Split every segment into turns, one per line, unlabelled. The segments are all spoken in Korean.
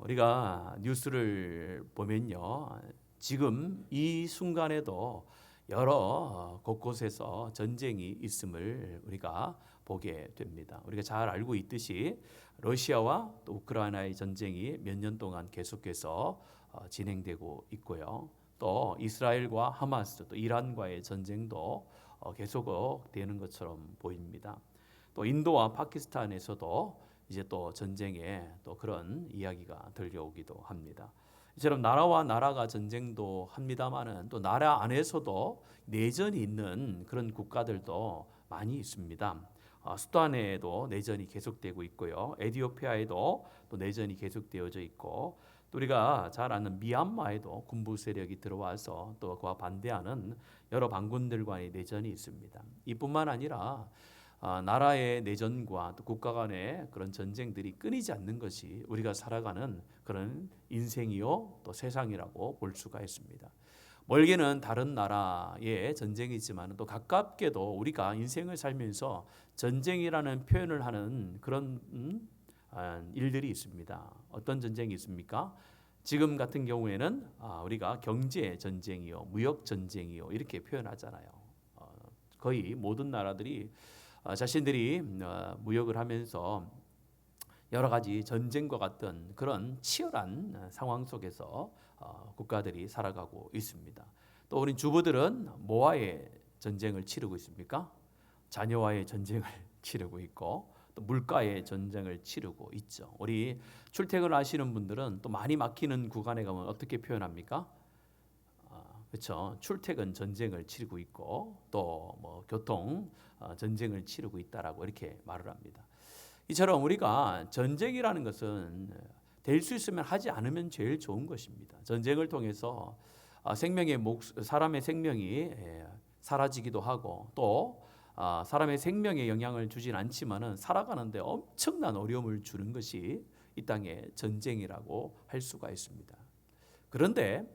우리가 뉴스를 보면요, 지금 이 순간에도 여러 곳곳에서 전쟁이 있음을 우리가 보게 됩니다. 우리가 잘 알고 있듯이 러시아와 또 우크라이나의 전쟁이 몇 년 동안 계속해서 진행되고 있고요. 또 이스라엘과 하마스, 또 이란과의 전쟁도 계속 되는 것처럼 보입니다. 또 인도와 파키스탄에서도 이제 또 전쟁에 또 그런 이야기가 들려오기도 합니다. 이처럼 나라와 나라가 전쟁도 합니다만은 또 나라 안에서도 내전이 있는 그런 국가들도 많이 있습니다. 수단에도 내전이 계속되고 있고요. 에티오피아에도 또 내전이 계속되어져 있고, 또 우리가 잘 아는 미얀마에도 군부 세력이 들어와서 또 그와 반대하는 여러 반군들과의 내전이 있습니다. 이뿐만 아니라 나라의 내전과 또 국가 간의 그런 전쟁들이 끊이지 않는 것이 우리가 살아가는 그런 인생이요 또 세상이라고 볼 수가 있습니다. 멀게는 다른 나라의 전쟁이지만 또 가깝게도 우리가 인생을 살면서 전쟁이라는 표현을 하는 그런 일들이 있습니다. 어떤 전쟁이 있습니까? 지금 같은 경우에는 우리가 경제 전쟁이요, 무역 전쟁이요 이렇게 표현하잖아요. 거의 모든 나라들이 자신들이 무역을 하면서 여러 가지 전쟁과 같은 그런 치열한 상황 속에서 국가들이 살아가고 있습니다. 또 우리 주부들은 뭐와의 전쟁을 치르고 있습니까? 자녀와의 전쟁을 치르고 있고 또 물가의 전쟁을 치르고 있죠. 우리 출퇴근을 하시는 분들은 또 많이 막히는 구간에 가면 어떻게 표현합니까? 그렇죠. 출퇴근 전쟁을 치르고 있고 또 뭐 교통 전쟁을 치르고 있다라고 이렇게 말을 합니다. 이처럼 우리가 전쟁이라는 것은 될 수 있으면 하지 않으면 제일 좋은 것입니다. 전쟁을 통해서 사람의 생명이 사라지기도 하고 또 사람의 생명에 영향을 주진 않지만은 살아가는데 엄청난 어려움을 주는 것이 이 땅의 전쟁이라고 할 수가 있습니다. 그런데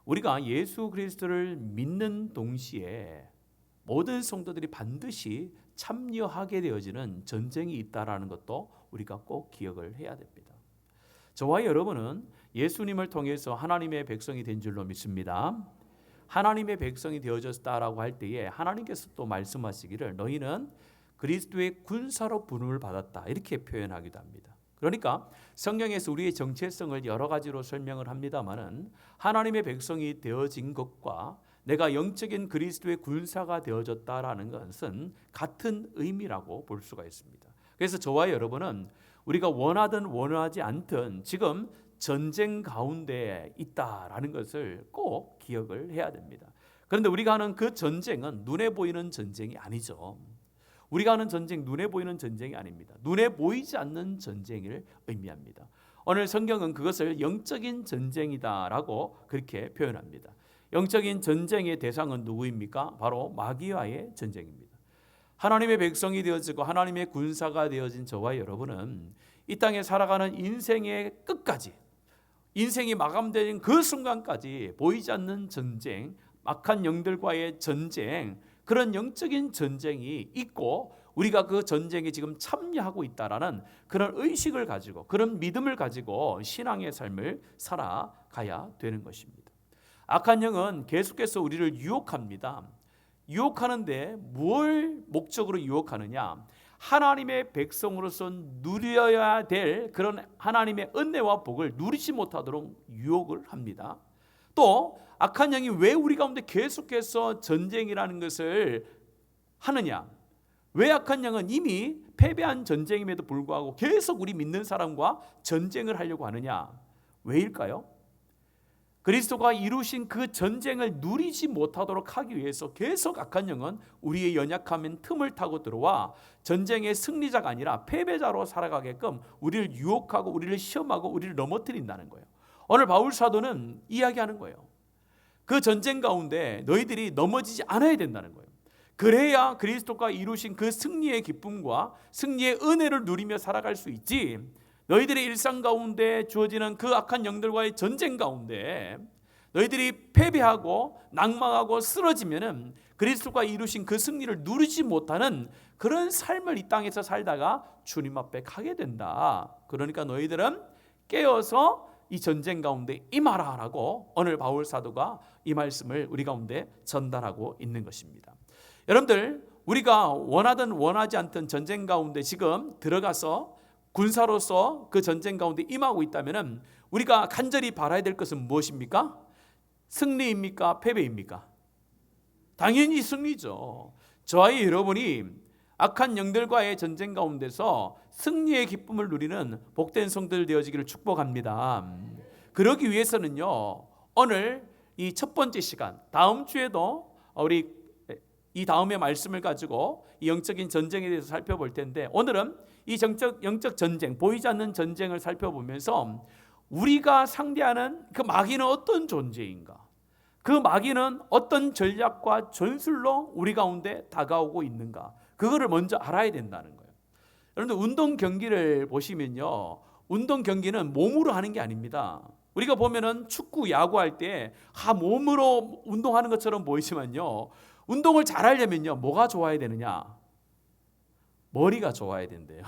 우리가 예수 그리스도를 믿는 동시에 모든 성도들이 반드시 참여하게 되어지는 전쟁이 있다라는 것도 우리가 꼭 기억을 해야 됩니다. 저와 여러분은 예수님을 통해서 하나님의 백성이 된 줄로 믿습니다. 하나님의 백성이 되어졌다라고 할 때에 하나님께서 또 말씀하시기를 너희는 그리스도의 군사로 부름을 받았다 이렇게 표현하기도 합니다. 그러니까 성경에서 우리의 정체성을 여러 가지로 설명을 합니다만은 하나님의 백성이 되어진 것과 내가 영적인 그리스도의 군사가 되어졌다라는 것은 같은 의미라고 볼 수가 있습니다. 그래서 저와 여러분은 우리가 원하든 원하지 않든 지금 전쟁 가운데 있다라는 것을 꼭 기억을 해야 됩니다. 그런데 우리가 하는 그 전쟁은 눈에 보이는 전쟁이 아니죠. 우리가 하는 전쟁 눈에 보이는 전쟁이 아닙니다. 눈에 보이지 않는 전쟁을 의미합니다. 오늘 성경은 그것을 영적인 전쟁이다라고 그렇게 표현합니다. 영적인 전쟁의 대상은 누구입니까? 바로 마귀와의 전쟁입니다. 하나님의 백성이 되어지고 하나님의 군사가 되어진 저와 여러분은 이 땅에 살아가는 인생의 끝까지, 인생이 마감되는 그 순간까지 보이지 않는 전쟁, 악한 영들과의 전쟁, 그런 영적인 전쟁이 있고 우리가 그 전쟁에 지금 참여하고 있다라는 그런 의식을 가지고 그런 믿음을 가지고 신앙의 삶을 살아가야 되는 것입니다. 악한 영은 계속해서 우리를 유혹합니다. 유혹하는데 뭘 목적으로 유혹하느냐? 하나님의 백성으로서 누려야 될 그런 하나님의 은혜와 복을 누리지 못하도록 유혹을 합니다. 또 악한 영이 왜 우리 가운데 계속해서 전쟁이라는 것을 하느냐? 왜 악한 영은 이미 패배한 전쟁임에도 불구하고 계속 우리 믿는 사람과 전쟁을 하려고 하느냐? 왜일까요? 그리스도가 이루신 그 전쟁을 누리지 못하도록 하기 위해서 계속 악한 영은 우리의 연약함인 틈을 타고 들어와 전쟁의 승리자가 아니라 패배자로 살아가게끔 우리를 유혹하고 우리를 시험하고 우리를 넘어뜨린다는 거예요. 오늘 바울 사도는 이야기하는 거예요. 그 전쟁 가운데 너희들이 넘어지지 않아야 된다는 거예요. 그래야 그리스도가 이루신 그 승리의 기쁨과 승리의 은혜를 누리며 살아갈 수 있지, 너희들의 일상 가운데 주어지는 그 악한 영들과의 전쟁 가운데 너희들이 패배하고 낙망하고 쓰러지면은 그리스도가 이루신 그 승리를 누리지 못하는 그런 삶을 이 땅에서 살다가 주님 앞에 가게 된다. 그러니까 너희들은 깨어서 이 전쟁 가운데 임하라라고 오늘 바울 사도가 이 말씀을 우리 가운데 전달하고 있는 것입니다. 여러분들, 우리가 원하든 원하지 않든 전쟁 가운데 지금 들어가서 군사로서 그 전쟁 가운데 임하고 있다면 우리가 간절히 바라야 될 것은 무엇입니까? 승리입니까? 패배입니까? 당연히 승리죠. 저와 여러분이 악한 영들과의 전쟁 가운데서 승리의 기쁨을 누리는 복된 성들 되어지기를 축복합니다. 그러기 위해서는요, 오늘 이 첫 번째 시간, 다음 주에도 우리 이 다음의 말씀을 가지고 이 영적인 전쟁에 대해서 살펴볼 텐데, 오늘은 이 영적 전쟁, 보이지 않는 전쟁을 살펴보면서 우리가 상대하는 그 마귀는 어떤 존재인가, 그 마귀는 어떤 전략과 전술로 우리 가운데 다가오고 있는가, 그거를 먼저 알아야 된다는 거예요. 여러분들, 운동 경기를 보시면요, 운동 경기는 몸으로 하는 게 아닙니다. 우리가 보면은 축구, 야구할 때 몸으로 운동하는 것처럼 보이지만요, 운동을 잘하려면요, 뭐가 좋아야 되느냐? 머리가 좋아야 된대요.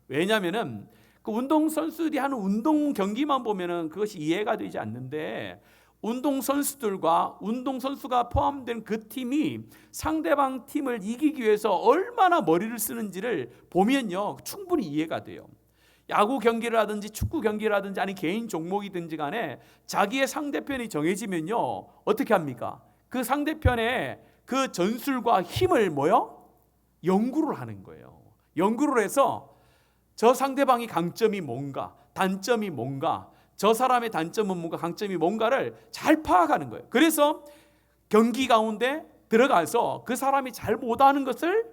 왜냐하면은 그 운동 선수들이 하는 운동 경기만 보면은 그것이 이해가 되지 않는데, 운동 선수들과 운동 선수가 포함된 그 팀이 상대방 팀을 이기기 위해서 얼마나 머리를 쓰는지를 보면요, 충분히 이해가 돼요. 야구 경기를 하든지 축구 경기를 하든지 아니 개인 종목이든지 간에 자기의 상대편이 정해지면요, 어떻게 합니까? 그 상대편의 그 전술과 힘을 연구를 하는 거예요. 연구를 해서 저 상대방이 강점이 뭔가, 단점이 뭔가, 저 사람의 단점은 뭔가, 강점이 뭔가를 잘 파악하는 거예요. 그래서 경기 가운데 들어가서 그 사람이 잘 못하는 것을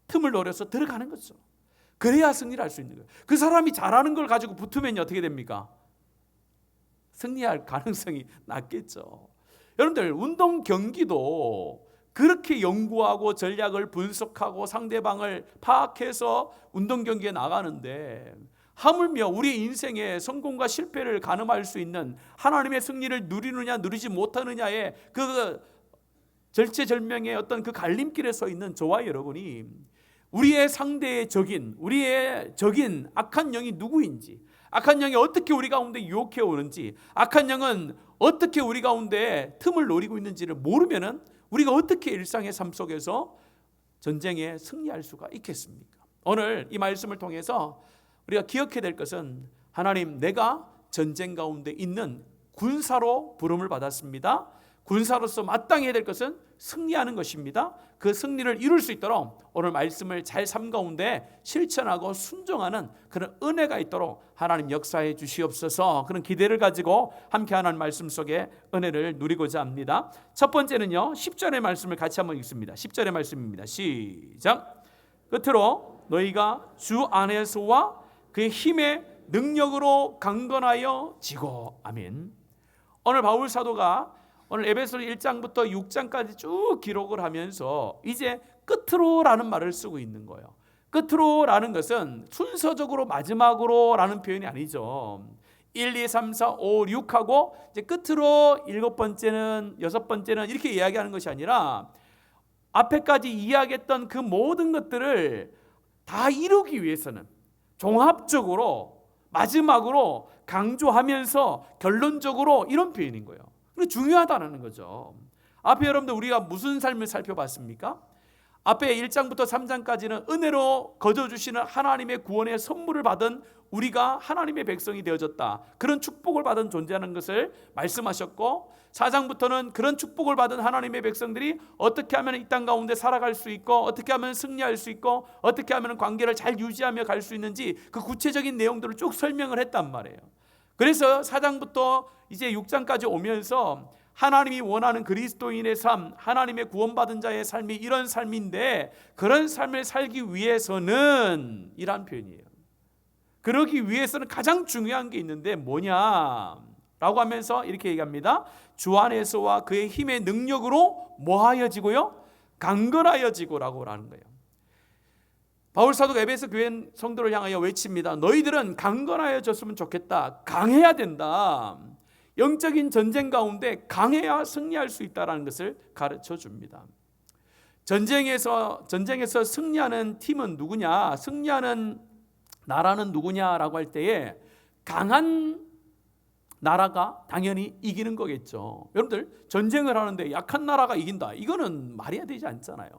틈을 노려서 들어가는 거죠. 그래야 승리를 할 수 있는 거예요. 그 사람이 잘하는 걸 가지고 붙으면 어떻게 됩니까? 승리할 가능성이 낮겠죠. 여러분들, 운동 경기도 그렇게 연구하고 전략을 분석하고 상대방을 파악해서 운동 경기에 나가는데, 하물며 우리 인생의 성공과 실패를 가늠할 수 있는, 하나님의 승리를 누리느냐 누리지 못하느냐의 그 절체절명의 어떤 그 갈림길에 서 있는 저와 여러분이 우리의 상대의 적인, 우리의 적인 악한 영이 누구인지, 악한 영이 어떻게 우리 가운데 유혹해 오는지, 악한 영은 어떻게 우리 가운데 틈을 노리고 있는지를 모르면은 우리가 어떻게 일상의 삶 속에서 전쟁에 승리할 수가 있겠습니까? 오늘 이 말씀을 통해서 우리가 기억해야 될 것은, 하나님, 내가 전쟁 가운데 있는 군사로 부름을 받았습니다. 군사로서 마땅히 될 것은 승리하는 것입니다. 그 승리를 이룰 수 있도록 오늘 말씀을 잘 삶 가운데 실천하고 순종하는 그런 은혜가 있도록 하나님 역사해 주시옵소서. 그런 기대를 가지고 함께 하는 말씀 속에 은혜를 누리고자 합니다. 첫 번째는요, 10절의 말씀을 같이 한번 읽습니다. 10절의 말씀입니다. 시작. 끝으로 너희가 주 안에서와 그의 힘의 능력으로 강건하여 지고. 아멘. 오늘 바울 사도가 오늘 에베소서 1장부터 6장까지 쭉 기록을 하면서 이제 끝으로라는 말을 쓰고 있는 거예요. 끝으로라는 것은 순서적으로 마지막으로라는 표현이 아니죠. 1, 2, 3, 4, 5, 6하고 이제 끝으로 7번째는 6번째는 이렇게 이야기하는 것이 아니라, 앞에까지 이야기했던 그 모든 것들을 다 이루기 위해서는 종합적으로 마지막으로 강조하면서 결론적으로, 이런 표현인 거예요. 중요하다는 거죠. 앞에 여러분들 우리가 무슨 삶을 살펴봤습니까? 앞에 1장부터 3장까지는 은혜로 거저주시는 하나님의 구원의 선물을 받은 우리가 하나님의 백성이 되어졌다, 그런 축복을 받은 존재하는 것을 말씀하셨고, 4장부터는 그런 축복을 받은 하나님의 백성들이 어떻게 하면 이 땅 가운데 살아갈 수 있고, 어떻게 하면 승리할 수 있고, 어떻게 하면 관계를 잘 유지하며 갈 수 있는지 그 구체적인 내용들을 쭉 설명을 했단 말이에요. 그래서 4장부터 이제 6장까지 오면서 하나님이 원하는 그리스도인의 삶, 하나님의 구원받은 자의 삶이 이런 삶인데, 그런 삶을 살기 위해서는, 이란 표현이에요. 그러기 위해서는 가장 중요한 게 있는데 뭐냐 라고 하면서 이렇게 얘기합니다. 주 안에서와 그의 힘의 능력으로 뭐하여지고요? 강건하여지고 라고 하는 거예요. 바울 사도가 에베소 교회 성도를 향하여 외칩니다. 너희들은 강건하여졌으면 좋겠다. 강해야 된다. 영적인 전쟁 가운데 강해야 승리할 수 있다는 것을 가르쳐 줍니다. 전쟁에서 승리하는 팀은 누구냐, 승리하는 나라는 누구냐라고 할 때에 강한 나라가 당연히 이기는 거겠죠. 여러분들, 전쟁을 하는데 약한 나라가 이긴다, 이거는 말이 되지 않잖아요.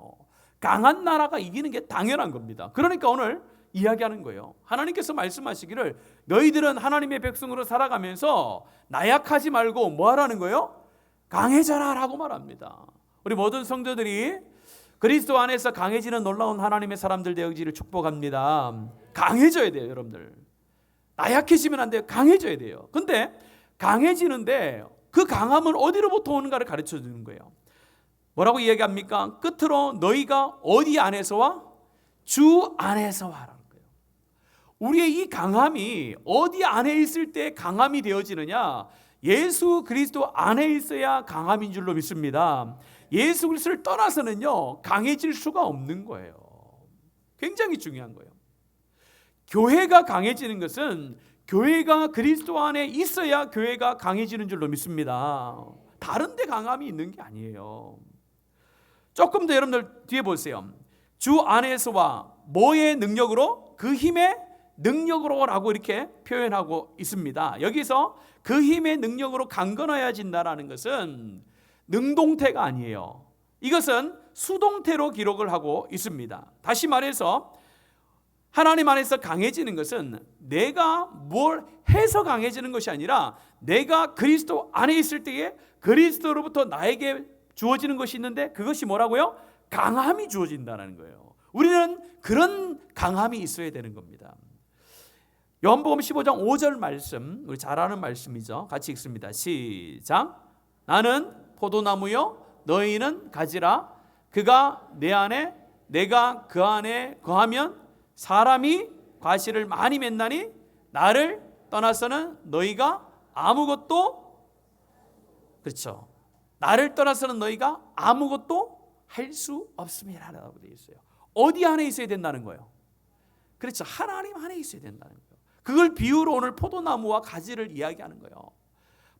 강한 나라가 이기는 게 당연한 겁니다. 그러니까 오늘 이야기하는 거예요. 하나님께서 말씀하시기를 너희들은 하나님의 백성으로 살아가면서 나약하지 말고 뭐 하라는 거예요? 강해져라 라고 말합니다. 우리 모든 성도들이 그리스도 안에서 강해지는 놀라운 하나님의 사람들 되기를 축복합니다. 강해져야 돼요, 여러분들. 나약해지면 안 돼요. 강해져야 돼요. 근데 강해지는데 그 강함은 어디로부터 오는가를 가르쳐 주는 거예요. 뭐라고 이야기합니까? 끝으로 너희가 어디 안에서와? 주 안에서와 하라는 거예요. 우리의 이 강함이 어디 안에 있을 때 강함이 되어지느냐? 예수 그리스도 안에 있어야 강함인 줄로 믿습니다. 예수 그리스도를 떠나서는요, 강해질 수가 없는 거예요. 굉장히 중요한 거예요. 교회가 강해지는 것은 교회가 그리스도 안에 있어야 교회가 강해지는 줄로 믿습니다. 다른 데 강함이 있는 게 아니에요. 조금 더 여러분들 뒤에 보세요. 주 안에서와 뭐의 능력으로? 그 힘의 능력으로 라고 이렇게 표현하고 있습니다. 여기서 그 힘의 능력으로 강건해진다는 것은 능동태가 아니에요. 이것은 수동태로 기록을 하고 있습니다. 다시 말해서 하나님 안에서 강해지는 것은 내가 뭘 해서 강해지는 것이 아니라 내가 그리스도 안에 있을 때에 그리스도로부터 나에게 주어지는 것이 있는데 그것이 뭐라고요? 강함이 주어진다는 거예요. 우리는 그런 강함이 있어야 되는 겁니다. 요한복음 15장 5절 말씀, 우리 잘 아는 말씀이죠. 같이 읽습니다. 시작. 나는 포도나무요 너희는 가지라. 그가 내 안에 내가 그 안에 거하면 사람이 과실을 많이 맺나니 나를 떠나서는 너희가 아무것도, 그렇죠, 나를 떠나서는 너희가 아무것도 할 수 없음이라고 되어 있어요. 어디 안에 있어야 된다는 거예요? 그렇죠, 하나님 안에 있어야 된다는 거예요. 그걸 비유로 오늘 포도나무와 가지를 이야기하는 거예요.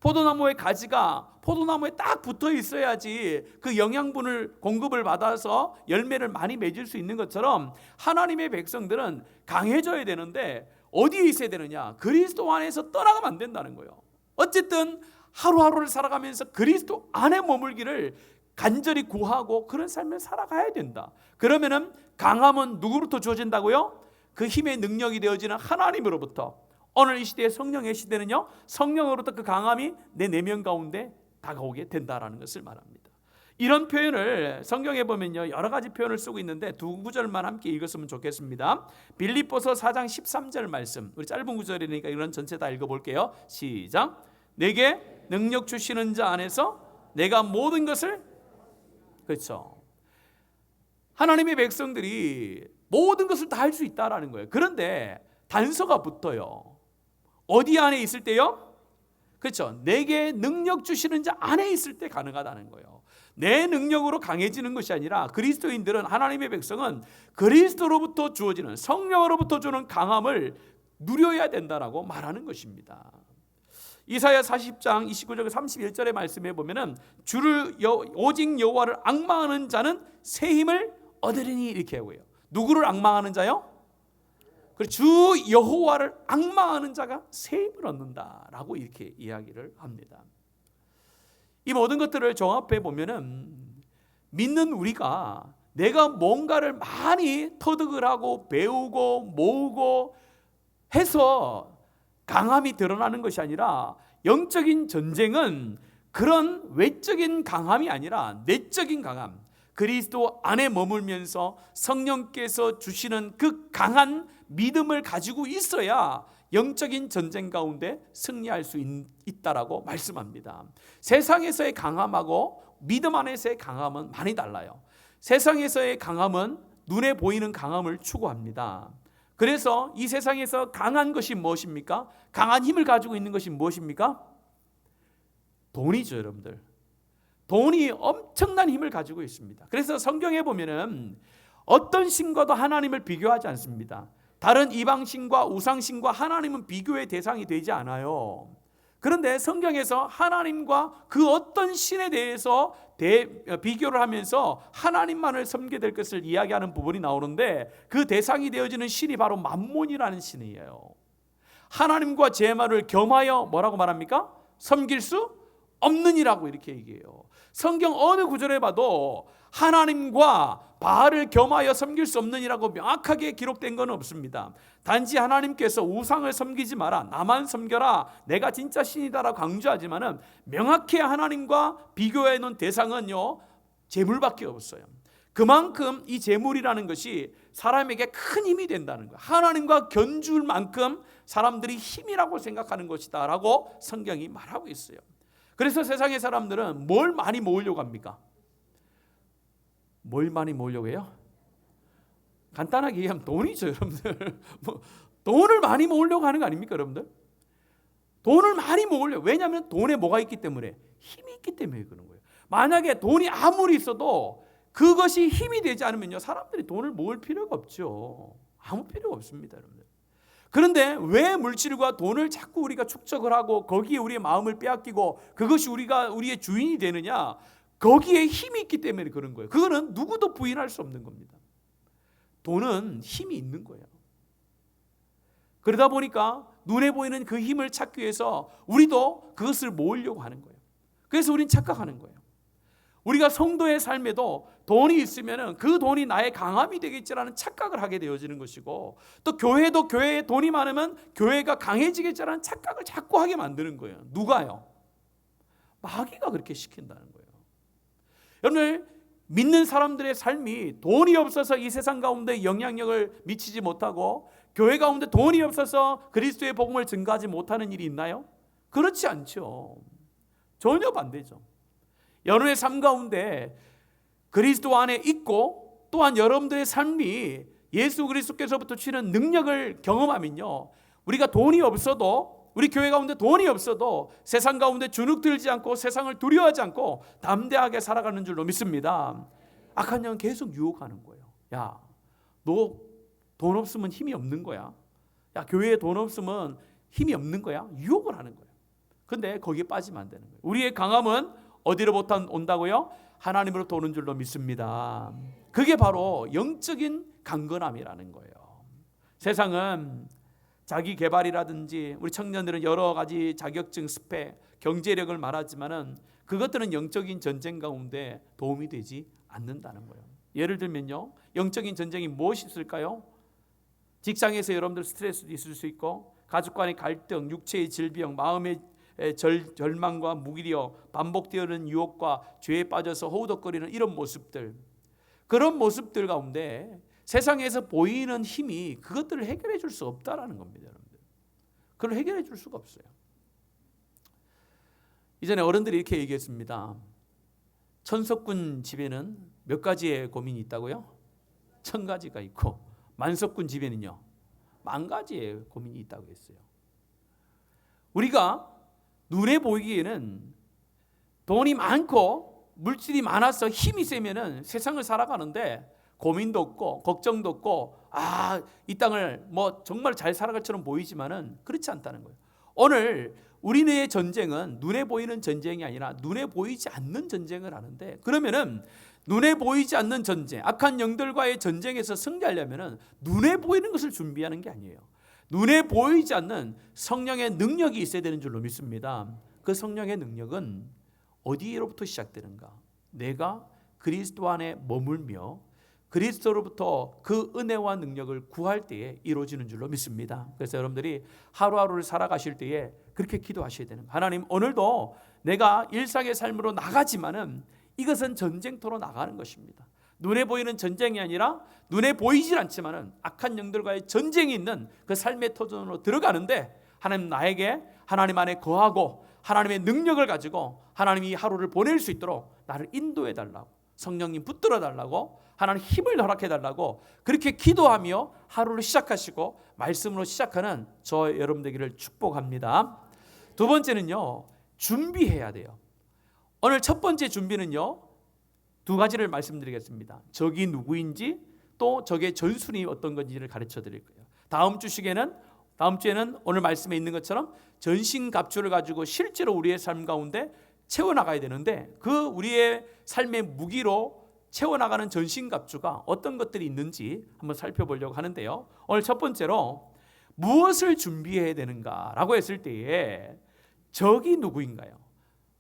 포도나무의 가지가 포도나무에 딱 붙어 있어야지 그 영양분을 공급을 받아서 열매를 많이 맺을 수 있는 것처럼 하나님의 백성들은 강해져야 되는데 어디에 있어야 되느냐? 그리스도 안에서 떠나가면 안 된다는 거예요. 어쨌든 하루하루를 살아가면서 그리스도 안에 머물기를 간절히 구하고 그런 삶을 살아가야 된다. 그러면은 강함은 누구로부터 주어진다고요? 그 힘의 능력이 되어지는 하나님으로부터. 오늘 이 시대의 성령의 시대는요, 성령으로부터 그 강함이 내 내면 가운데 다가오게 된다라는 것을 말합니다. 이런 표현을 성경에 보면요, 여러 가지 표현을 쓰고 있는데 두 구절만 함께 읽었으면 좋겠습니다. 빌립보서 4장 13절 말씀, 우리 짧은 구절이니까 이런 전체 다 읽어볼게요. 시작. 내게 능력 주시는 자 안에서 내가 모든 것을, 그렇죠, 하나님의 백성들이 모든 것을 다 할 수 있다라는 거예요. 그런데 단서가 붙어요. 어디 안에 있을 때요? 그렇죠, 내게 능력 주시는 자 안에 있을 때 가능하다는 거예요. 내 능력으로 강해지는 것이 아니라 그리스도인들은, 하나님의 백성은 그리스도로부터 주어지는, 성령으로부터 주는 강함을 누려야 된다라고 말하는 것입니다. 이사야 40장 29절 31절의 말씀에 보면은 주를 오직 여호와를 앙망하는 자는 새 힘을 얻으리니 이렇게 하고요. 누구를 앙망하는 자요? 주 여호와를 앙망하는 자가 새 힘을 얻는다라고 이렇게 이야기를 합니다. 이 모든 것들을 종합해 보면은 믿는 우리가 내가 뭔가를 많이 터득을 하고 배우고 모으고 해서 강함이 드러나는 것이 아니라 영적인 전쟁은 그런 외적인 강함이 아니라 내적인 강함, 그리스도 안에 머물면서 성령께서 주시는 그 강한 믿음을 가지고 있어야 영적인 전쟁 가운데 승리할 수 있다라고 말씀합니다. 세상에서의 강함하고 믿음 안에서의 강함은 많이 달라요. 세상에서의 강함은 눈에 보이는 강함을 추구합니다. 그래서 이 세상에서 강한 것이 무엇입니까? 강한 힘을 가지고 있는 것이 무엇입니까? 돈이죠, 여러분들. 돈이 엄청난 힘을 가지고 있습니다. 그래서 성경에 보면은 어떤 신과도 하나님을 비교하지 않습니다. 다른 이방신과 우상신과 하나님은 비교의 대상이 되지 않아요. 그런데 성경에서 하나님과 그 어떤 신에 대해서 비교를 하면서 하나님만을 섬기게 될 것을 이야기하는 부분이 나오는데 그 대상이 되어지는 신이 바로 맘몬이라는 신이에요. 하나님과 제물을 겸하여 뭐라고 말합니까? 섬길 수 없느니라고 이렇게 얘기해요. 성경 어느 구절에 봐도 하나님과 바알을 겸하여 섬길 수 없느니라고 명확하게 기록된 건 없습니다. 단지 하나님께서 우상을 섬기지 마라, 나만 섬겨라, 내가 진짜 신이다라고 강조하지만은 명확히 하나님과 비교해 놓은 대상은요, 제물밖에 없어요. 그만큼 이 제물이라는 것이 사람에게 큰 힘이 된다는 거예요. 하나님과 견줄 만큼 사람들이 힘이라고 생각하는 것이다 라고 성경이 말하고 있어요. 그래서 세상의 사람들은 뭘 많이 모으려고 합니까? 뭘 많이 모으려고 해요? 간단하게 얘기하면 돈이죠, 여러분들. 돈을 많이 모으려고 하는 거 아닙니까, 여러분들? 돈을 많이 모으려고. 왜냐하면 돈에 뭐가 있기 때문에? 힘이 있기 때문에 그런 거예요. 만약에 돈이 아무리 있어도 그것이 힘이 되지 않으면요, 사람들이 돈을 모을 필요가 없죠. 아무 필요가 없습니다, 여러분들. 그런데 왜 물질과 돈을 자꾸 우리가 축적을 하고 거기에 우리의 마음을 빼앗기고 그것이 우리의 주인이 되느냐? 거기에 힘이 있기 때문에 그런 거예요. 그거는 누구도 부인할 수 없는 겁니다. 돈은 힘이 있는 거예요. 그러다 보니까 눈에 보이는 그 힘을 찾기 위해서 우리도 그것을 모으려고 하는 거예요. 그래서 우리는 착각하는 거예요. 우리가 성도의 삶에도 돈이 있으면 그 돈이 나의 강함이 되겠지라는 착각을 하게 되어지는 것이고, 또 교회도 교회에 돈이 많으면 교회가 강해지겠지라는 착각을 자꾸 하게 만드는 거예요. 누가요? 마귀가 그렇게 시킨다는 거예요. 여러분, 믿는 사람들의 삶이 돈이 없어서 이 세상 가운데 영향력을 미치지 못하고 교회 가운데 돈이 없어서 그리스도의 복음을 증가하지 못하는 일이 있나요? 그렇지 않죠. 전혀 반대죠. 여러분의 삶 가운데 그리스도 안에 있고 또한 여러분들의 삶이 예수 그리스도께서부터 주시는 능력을 경험하면요, 우리가 돈이 없어도, 우리 교회 가운데 돈이 없어도 세상 가운데 주눅들지 않고 세상을 두려워하지 않고 담대하게 살아가는 줄로 믿습니다. 악한 영은 계속 유혹하는 거예요. 야, 너 돈 없으면 힘이 없는 거야. 야, 교회에 돈 없으면 힘이 없는 거야. 유혹을 하는 거예요. 근데 거기에 빠지면 안 되는 거예요. 우리의 강함은 어디로부터 온다고요? 하나님으로부터 오는 줄로 믿습니다. 그게 바로 영적인 강건함이라는 거예요. 세상은 자기 개발이라든지 우리 청년들은 여러 가지 자격증, 스펙, 경제력을 말하지만은 그것들은 영적인 전쟁 가운데 도움이 되지 않는다는 거예요. 예를 들면요, 영적인 전쟁이 무엇이 있을까요? 직장에서 여러분들 스트레스도 있을 수 있고, 가족 간의 갈등, 육체의 질병, 마음의 절망과 무기력, 반복되어오는 유혹과 죄에 빠져서 허우덕거리는 이런 모습들, 그런 모습들 가운데 세상에서 보이는 힘이 그것들을 해결해 줄 수 없다라는 겁니다, 여러분들. 그걸 해결해 줄 수가 없어요. 이전에 어른들이 이렇게 얘기했습니다. 천석군 집에는 몇 가지의 고민이 있다고요? 1000가지가 있고, 만석군 집에는요, 10,000가지의 고민이 있다고 했어요. 우리가 눈에 보이기에는 돈이 많고 물질이 많아서 힘이 세면은 세상을 살아가는데 고민도 없고 걱정도 없고, 이 땅을 뭐 정말 잘 살아갈 처럼 보이지만은 그렇지 않다는 거예요. 오늘 우리의 전쟁은 눈에 보이는 전쟁이 아니라 눈에 보이지 않는 전쟁을 하는데, 그러면은 눈에 보이지 않는 전쟁, 악한 영들과의 전쟁에서 승리하려면은 눈에 보이는 것을 준비하는 게 아니에요. 눈에 보이지 않는 성령의 능력이 있어야 되는 줄로 믿습니다. 그 성령의 능력은 어디로부터 시작되는가? 내가 그리스도 안에 머물며 그리스도로부터 그 은혜와 능력을 구할 때에 이루어지는 줄로 믿습니다. 그래서 여러분들이 하루하루를 살아가실 때에 그렇게 기도하셔야 되는 거예요. 하나님, 오늘도 내가 일상의 삶으로 나가지만은 이것은 전쟁터로 나가는 것입니다. 눈에 보이는 전쟁이 아니라 눈에 보이질 않지만은 악한 영들과의 전쟁이 있는 그 삶의 터전으로 들어가는데, 하나님 나에게 하나님 안에 거하고 하나님의 능력을 가지고 하나님이 이 하루를 보낼 수 있도록 나를 인도해 달라고, 성령님 붙들어 달라고, 하나님 힘을 허락해 달라고 그렇게 기도하며 하루를 시작하시고 말씀으로 시작하는 저 여러분 되기를 축복합니다. 두 번째는요, 준비해야 돼요. 오늘 첫 번째 준비는요, 2가지를 말씀드리겠습니다. 적이 누구인지, 또 적의 전술이 어떤 건지를 가르쳐 드릴 거예요. 다음 주에는 오늘 말씀에 있는 것처럼 전신갑주를 가지고 실제로 우리의 삶 가운데 채워나가야 되는데, 그 우리의 삶의 무기로 채워나가는 전신갑주가 어떤 것들이 있는지 한번 살펴보려고 하는데요. 오늘 첫 번째로 무엇을 준비해야 되는가라고 했을 때에 적이 누구인가요?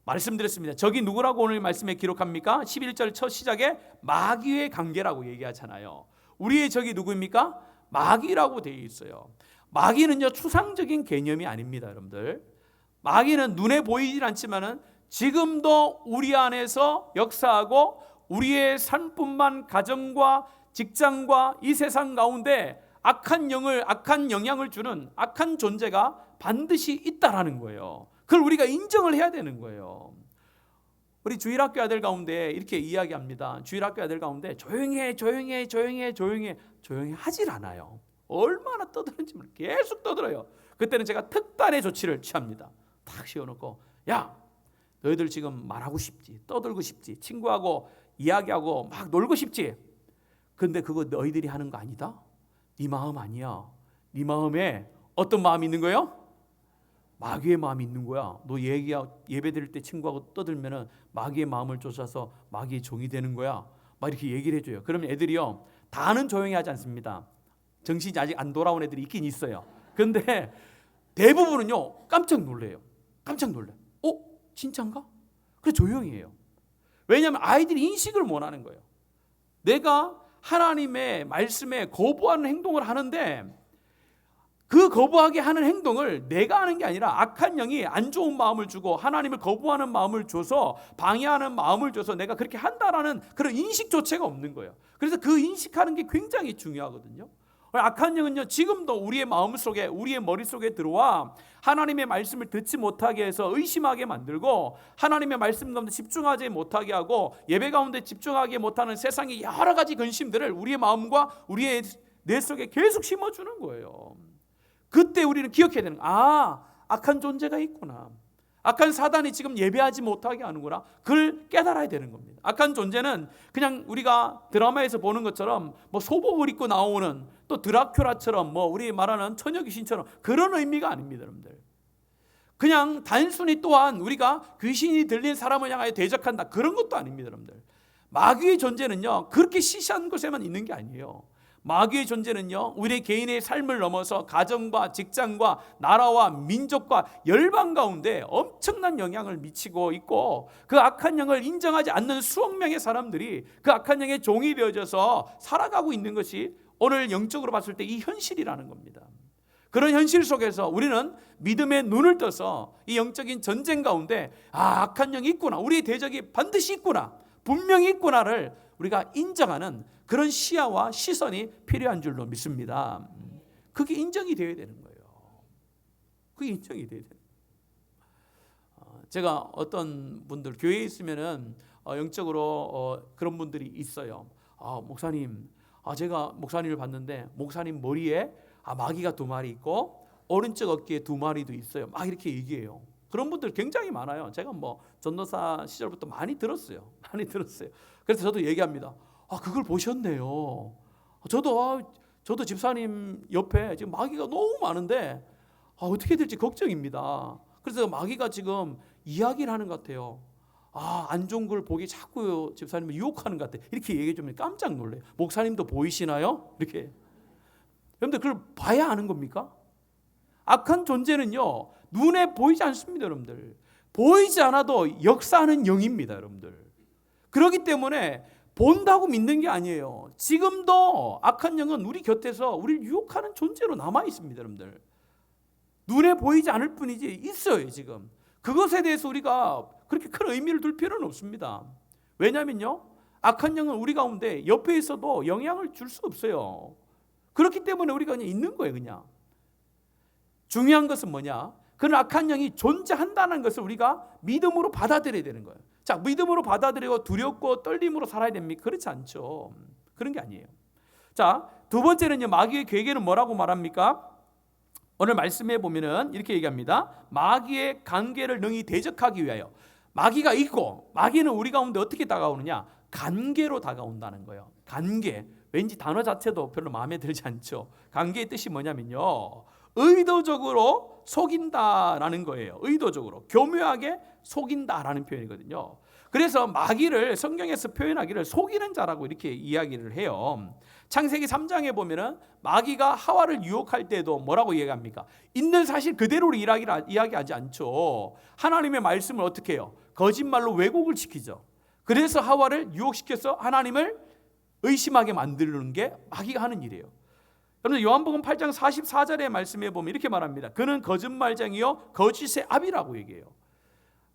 말씀드렸습니다. 적이 누구라고 오늘 말씀에 기록합니까? 11절 첫 시작에 마귀의 관계라고 얘기하잖아요. 우리의 적이 누구입니까? 마귀라고 되어 있어요. 마귀는요, 추상적인 개념이 아닙니다, 여러분들. 마귀는 눈에 보이질 않지만은 지금도 우리 안에서 역사하고 우리의 삶뿐만 가정과 직장과 이 세상 가운데 악한 영향을 주는 악한 존재가 반드시 있다라는 거예요. 그걸 우리가 인정을 해야 되는 거예요. 우리 주일학교 아들 가운데 이렇게 이야기합니다. 주일학교 아들 가운데 조용해 하질 않아요. 얼마나 떠드는지 계속 떠들어요. 그때는 제가 특단의 조치를 취합니다. 탁 씌워놓고, 야, 너희들 지금 말하고 싶지, 떠들고 싶지, 친구하고 이야기하고 막 놀고 싶지. 근데 그거 너희들이 하는 거 아니다. 네 마음 아니야. 네 마음에 어떤 마음이 있는 거예요? 마귀의 마음이 있는 거야. 너 예배 드릴 때 친구하고 떠들면은 마귀의 마음을 쫓아서 마귀의 종이 되는 거야. 막 이렇게 얘기를 해줘요. 그러면 애들이요, 다는 조용히 하지 않습니다. 정신이 아직 안 돌아온 애들이 있긴 있어요. 근데 대부분은요, 깜짝 놀래요. 깜짝 놀래. 진짠가? 그래 조용히 해요. 왜냐하면 아이들이 인식을 못 하는 거예요. 내가 하나님의 말씀에 거부하는 행동을 하는데 그 거부하게 하는 행동을 내가 하는 게 아니라 악한 영이 안 좋은 마음을 주고 하나님을 거부하는 마음을 줘서 방해하는 마음을 줘서 내가 그렇게 한다라는 그런 인식조차가 없는 거예요. 그래서 그 인식하는 게 굉장히 중요하거든요. 악한 영은요, 지금도 우리의 마음속에, 우리의 머릿속에 들어와 하나님의 말씀을 듣지 못하게 해서 의심하게 만들고 하나님의 말씀 가운데 집중하지 못하게 하고 예배 가운데 집중하게 못하는 세상의 여러 가지 근심들을 우리의 마음과 우리의 뇌 속에 계속 심어주는 거예요. 그때 우리는 기억해야 되는 거예요. 악한 존재가 있구나. 악한 사단이 지금 예배하지 못하게 하는구나. 그걸 깨달아야 되는 겁니다. 악한 존재는 그냥 우리가 드라마에서 보는 것처럼 뭐 소복을 입고 나오는, 또 드라큘라처럼 뭐 우리 말하는 처녀 귀신처럼 그런 의미가 아닙니다, 여러분들. 그냥 단순히 또한 우리가 귀신이 들린 사람을 향하여 대적한다, 그런 것도 아닙니다, 여러분들. 마귀의 존재는요, 그렇게 시시한 곳에만 있는 게 아니에요. 마귀의 존재는요, 우리 개인의 삶을 넘어서 가정과 직장과 나라와 민족과 열방 가운데 엄청난 영향을 미치고 있고, 그 악한 영을 인정하지 않는 수억 명의 사람들이 그 악한 영의 종이 되어져서 살아가고 있는 것이 오늘 영적으로 봤을 때 이 현실이라는 겁니다. 그런 현실 속에서 우리는 믿음의 눈을 떠서 이 영적인 전쟁 가운데 악한 영이 있구나, 우리의 대적이 반드시 있구나, 분명히 있구나를 우리가 인정하는 그런 시야와 시선이 필요한 줄로 믿습니다. 그게 인정이 되어야 되는 거예요. 그게 인정이 되어야 되는 거예요. 제가 어떤 분들 교회에 있으면은 영적으로 그런 분들이 있어요. 목사님, 제가 목사님을 봤는데 목사님 머리에 마귀가 2마리 있고 오른쪽 어깨에 2마리도 있어요. 막 이렇게 얘기해요. 그런 분들 굉장히 많아요. 제가 뭐 전도사 시절부터 많이 들었어요. 그래서 저도 얘기합니다. 그걸 보셨네요. 저도 집사님 옆에 지금 마귀가 너무 많은데 어떻게 될지 걱정입니다. 그래서 마귀가 지금 이야기를 하는 것 같아요. 안 좋은 걸 보기 자꾸 집사님을 유혹하는 것 같아. 이렇게 얘기해 주면 깜짝 놀래요. 목사님도 보이시나요? 이렇게. 여러분들 그걸 봐야 아는 겁니까? 악한 존재는요, 눈에 보이지 않습니다, 여러분들. 보이지 않아도 역사하는 영입니다, 여러분들. 그렇기 때문에 본다고 믿는 게 아니에요. 지금도 악한 영은 우리 곁에서 우리를 유혹하는 존재로 남아 있습니다, 여러분들. 눈에 보이지 않을 뿐이지 있어요, 지금. 그것에 대해서 우리가 그렇게 큰 의미를 둘 필요는 없습니다. 왜냐면요, 악한 영은 우리 가운데 옆에 있어도 영향을 줄 수 없어요. 그렇기 때문에 우리가 그냥 있는 거예요, 그냥. 중요한 것은 뭐냐? 그런 악한 영이 존재한다는 것을 우리가 믿음으로 받아들여야 되는 거예요. 자, 믿음으로 받아들이고 두렵고 떨림으로 살아야 됩니까? 그렇지 않죠. 그런 게 아니에요. 자, 2번째는요, 마귀의 괴계는 뭐라고 말합니까? 오늘 말씀해 보면은 이렇게 얘기합니다. 마귀의 관계를 능히 대적하기 위하여. 마귀가 있고, 마귀는 우리 가운데 어떻게 다가오느냐? 관계로 다가온다는 거예요. 관계. 왠지 단어 자체도 별로 마음에 들지 않죠. 관계의 뜻이 뭐냐면요, 의도적으로 속인다라는 거예요. 의도적으로 교묘하게 속인다라는 표현이거든요. 그래서 마귀를 성경에서 표현하기를 속이는 자라고 이렇게 이야기를 해요. 창세기 3장에 보면은 마귀가 하와를 유혹할 때도 뭐라고 얘기합니까? 있는 사실 그대로 이야기하지 않죠. 하나님의 말씀을 어떻게 해요? 거짓말로 왜곡을 시키죠. 그래서 하와를 유혹시켜서 하나님을 의심하게 만드는 게 마귀가 하는 일이에요. 여러분 요한복음 8장 44절의 말씀에 보면 이렇게 말합니다. 그는 거짓말쟁이요 거짓의 아비라고 얘기해요.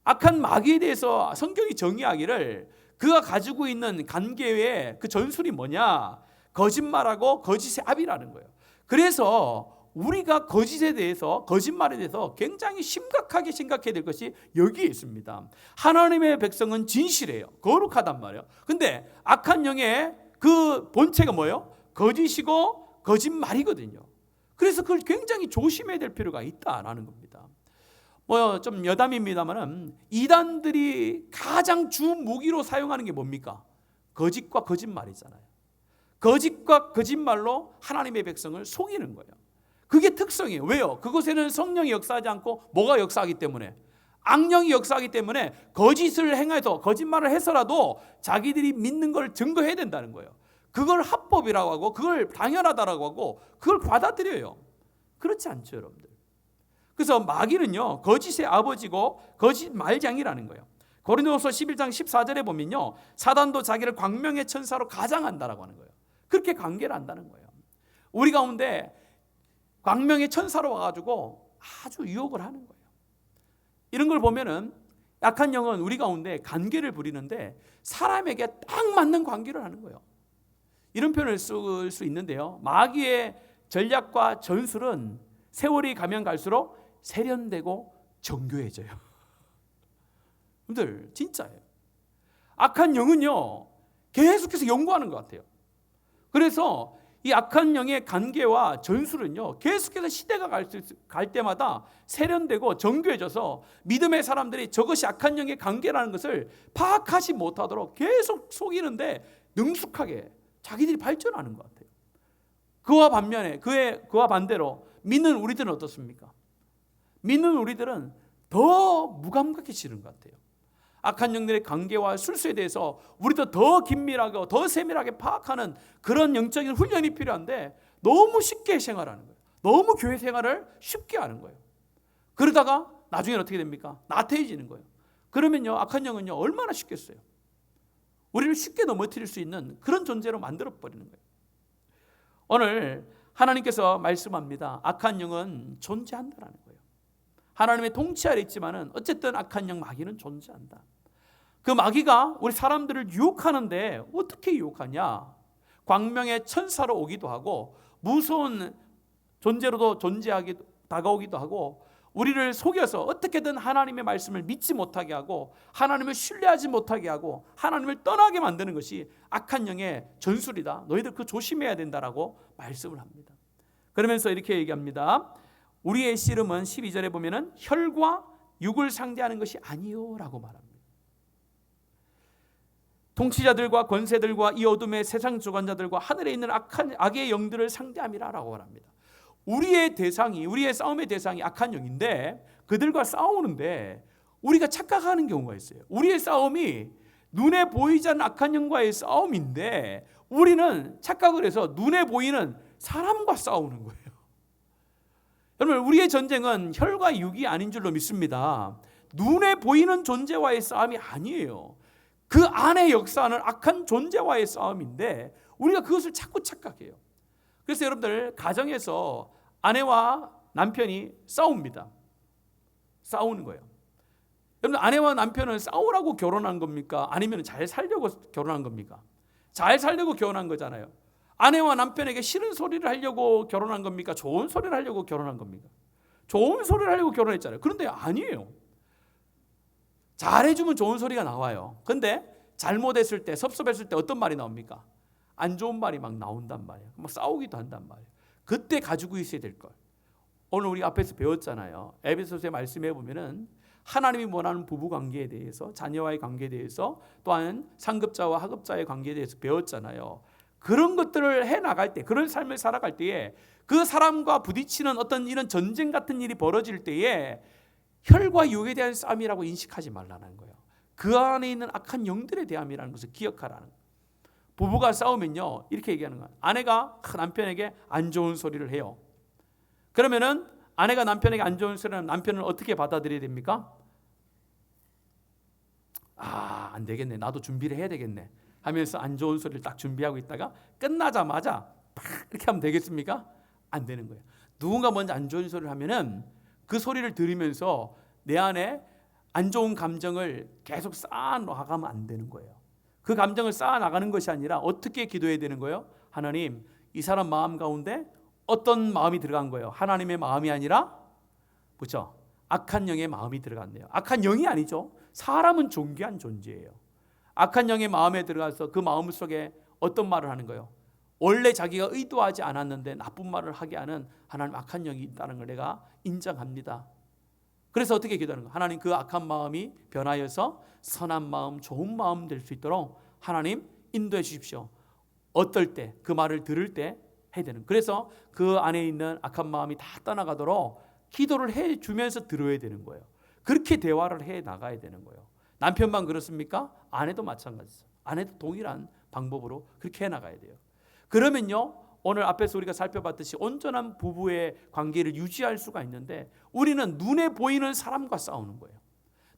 악한 마귀에 대해서 성경이 정의하기를 그가 가지고 있는 관계의 그 전술이 뭐냐? 거짓말하고 거짓의 아비라는 거예요. 그래서 우리가 거짓에 대해서, 거짓말에 대해서 굉장히 심각하게 생각해야 될 것이 여기에 있습니다. 하나님의 백성은 진실해요. 거룩하단 말이에요. 근데 악한 영의 그 본체가 뭐예요? 거짓이고 거짓말이거든요. 그래서 그걸 굉장히 조심해야 될 필요가 있다라는 겁니다. 좀 여담입니다만은 이단들이 가장 주 무기로 사용하는 게 뭡니까? 거짓과 거짓말이잖아요. 거짓과 거짓말로 하나님의 백성을 속이는 거예요. 그게 특성이에요. 왜요? 그곳에는 성령이 역사하지 않고 뭐가 역사하기 때문에? 악령이 역사하기 때문에 거짓을 행해서 거짓말을 해서라도 자기들이 믿는 걸 증거해야 된다는 거예요. 그걸 합법이라고 하고 그걸 당연하다라고 하고 그걸 받아들여요. 그렇지 않죠, 여러분들. 그래서 마귀는요 거짓의 아버지고 거짓말장이라는 거예요. 고린도후서 11장 14절에 보면요 사단도 자기를 광명의 천사로 가장한다라고 하는 거예요. 그렇게 관계를 한다는 거예요. 우리 가운데 광명의 천사로 와가지고 아주 유혹을 하는 거예요. 이런 걸 보면은 약한 영은 우리 가운데 관계를 부리는데 사람에게 딱 맞는 관계를 하는 거예요. 이런 표현을 쓸 수 있는데요. 마귀의 전략과 전술은 세월이 가면 갈수록 세련되고 정교해져요. 여러분들 진짜예요. 악한 영은요 계속해서 연구하는 것 같아요. 그래서 이 악한 영의 관계와 전술은요 계속해서 시대가 갈 때마다 세련되고 정교해져서 믿음의 사람들이 저것이 악한 영의 관계라는 것을 파악하지 못하도록 계속 속이는데 능숙하게 자기들이 발전하는 것 같아요. 그와 반면에 그와 반대로 믿는 우리들은 어떻습니까? 믿는 우리들은 더 무감각해지는 것 같아요. 악한 영들의 관계와 술수에 대해서 우리도 더 긴밀하고 더 세밀하게 파악하는 그런 영적인 훈련이 필요한데 너무 쉽게 생활하는 거예요. 너무 교회 생활을 쉽게 하는 거예요. 그러다가 나중에는 어떻게 됩니까? 나태해지는 거예요. 그러면요 악한 영은요 얼마나 쉽겠어요? 우리를 쉽게 넘어뜨릴 수 있는 그런 존재로 만들어버리는 거예요. 오늘 하나님께서 말씀합니다. 악한 영은 존재한다라는 거예요. 하나님의 통치 아래 있지만은 어쨌든 악한 영 마귀는 존재한다. 그 마귀가 우리 사람들을 유혹하는데 어떻게 유혹하냐? 광명의 천사로 오기도 하고 무서운 존재로도 다가오기도 하고 우리를 속여서 어떻게든 하나님의 말씀을 믿지 못하게 하고 하나님을 신뢰하지 못하게 하고 하나님을 떠나게 만드는 것이 악한 영의 전술이다. 너희들 그거 조심해야 된다라고 말씀을 합니다. 그러면서 이렇게 얘기합니다. 우리의 씨름은 12절에 보면은 혈과 육을 상대하는 것이 아니요라고 말합니다. 통치자들과 권세들과 이 어둠의 세상 주관자들과 하늘에 있는 악의 영들을 상대함이라고 말합니다. 우리의 싸움의 대상이 악한 영인데 그들과 싸우는데 우리가 착각하는 경우가 있어요. 우리의 싸움이 눈에 보이지 않는 악한 영과의 싸움인데 우리는 착각을 해서 눈에 보이는 사람과 싸우는 거예요. 여러분 우리의 전쟁은 혈과 육이 아닌 줄로 믿습니다. 눈에 보이는 존재와의 싸움이 아니에요. 그 안에 역사하는 악한 존재와의 싸움인데 우리가 그것을 자꾸 착각해요. 그래서 여러분들 가정에서 아내와 남편이 싸웁니다. 싸우는 거예요. 여러분 아내와 남편은 싸우라고 결혼한 겁니까? 아니면 잘 살려고 결혼한 겁니까? 잘 살려고 결혼한 거잖아요. 아내와 남편에게 싫은 소리를 하려고 결혼한 겁니까? 좋은 소리를 하려고 결혼한 겁니까? 좋은 소리를 하려고 결혼했잖아요. 그런데 아니에요. 잘해주면 좋은 소리가 나와요. 근데 잘못했을 때, 섭섭했을 때 어떤 말이 나옵니까? 안 좋은 말이 막 나온단 말이에요. 막 싸우기도 한단 말이에요. 그때 가지고 있어야 될 걸. 오늘 우리 앞에서 배웠잖아요. 에베소서의 말씀에 보면은 하나님이 원하는 부부 관계에 대해서, 자녀와의 관계에 대해서, 또한 상급자와 하급자의 관계에 대해서 배웠잖아요. 그런 것들을 해나갈 때, 그런 삶을 살아갈 때에 그 사람과 부딪히는 어떤 이런 전쟁 같은 일이 벌어질 때에 혈과 육에 대한 싸움이라고 인식하지 말라는 거예요. 그 안에 있는 악한 영들의 대함이라는 것을 기억하라는 거예요. 부부가 싸우면요, 이렇게 얘기하는 거예요. 아내가 남편에게 안 좋은 소리를 해요. 그러면은 아내가 남편에게 안 좋은 소리를 하면 남편은 어떻게 받아들여야 됩니까? 안 되겠네, 나도 준비를 해야 되겠네 하면서 안 좋은 소리를 딱 준비하고 있다가 끝나자마자 팍 이렇게 하면 되겠습니까? 안 되는 거예요. 누군가 먼저 안 좋은 소리를 하면은 그 소리를 들으면서 내 안에 안 좋은 감정을 계속 쌓아나가면 안 되는 거예요. 그 감정을 쌓아나가는 것이 아니라 어떻게 기도해야 되는 거예요? 하나님, 이 사람 마음 가운데 어떤 마음이 들어간 거예요? 하나님의 마음이 아니라, 그렇죠? 악한 영의 마음이 들어갔네요. 악한 영이 아니죠. 사람은 존귀한 존재예요. 악한 영의 마음에 들어가서 그 마음 속에 어떤 말을 하는 거예요? 원래 자기가 의도하지 않았는데 나쁜 말을 하게 하는 하나님 악한 영이 있다는 걸 내가 인정합니다. 그래서 어떻게 기도하는 거예요? 하나님, 그 악한 마음이 변하여서 선한 마음, 좋은 마음 될 수 있도록 하나님 인도해 주십시오. 어떨 때, 그 말을 들을 때 해야 되는. 그래서 그 안에 있는 악한 마음이 다 떠나가도록 기도를 해 주면서 들어야 되는 거예요. 그렇게 대화를 해 나가야 되는 거예요. 남편만 그렇습니까? 아내도 마찬가지죠. 아내도 동일한 방법으로 그렇게 해 나가야 돼요. 그러면요, 오늘 앞에서 우리가 살펴봤듯이 온전한 부부의 관계를 유지할 수가 있는데, 우리는 눈에 보이는 사람과 싸우는 거예요.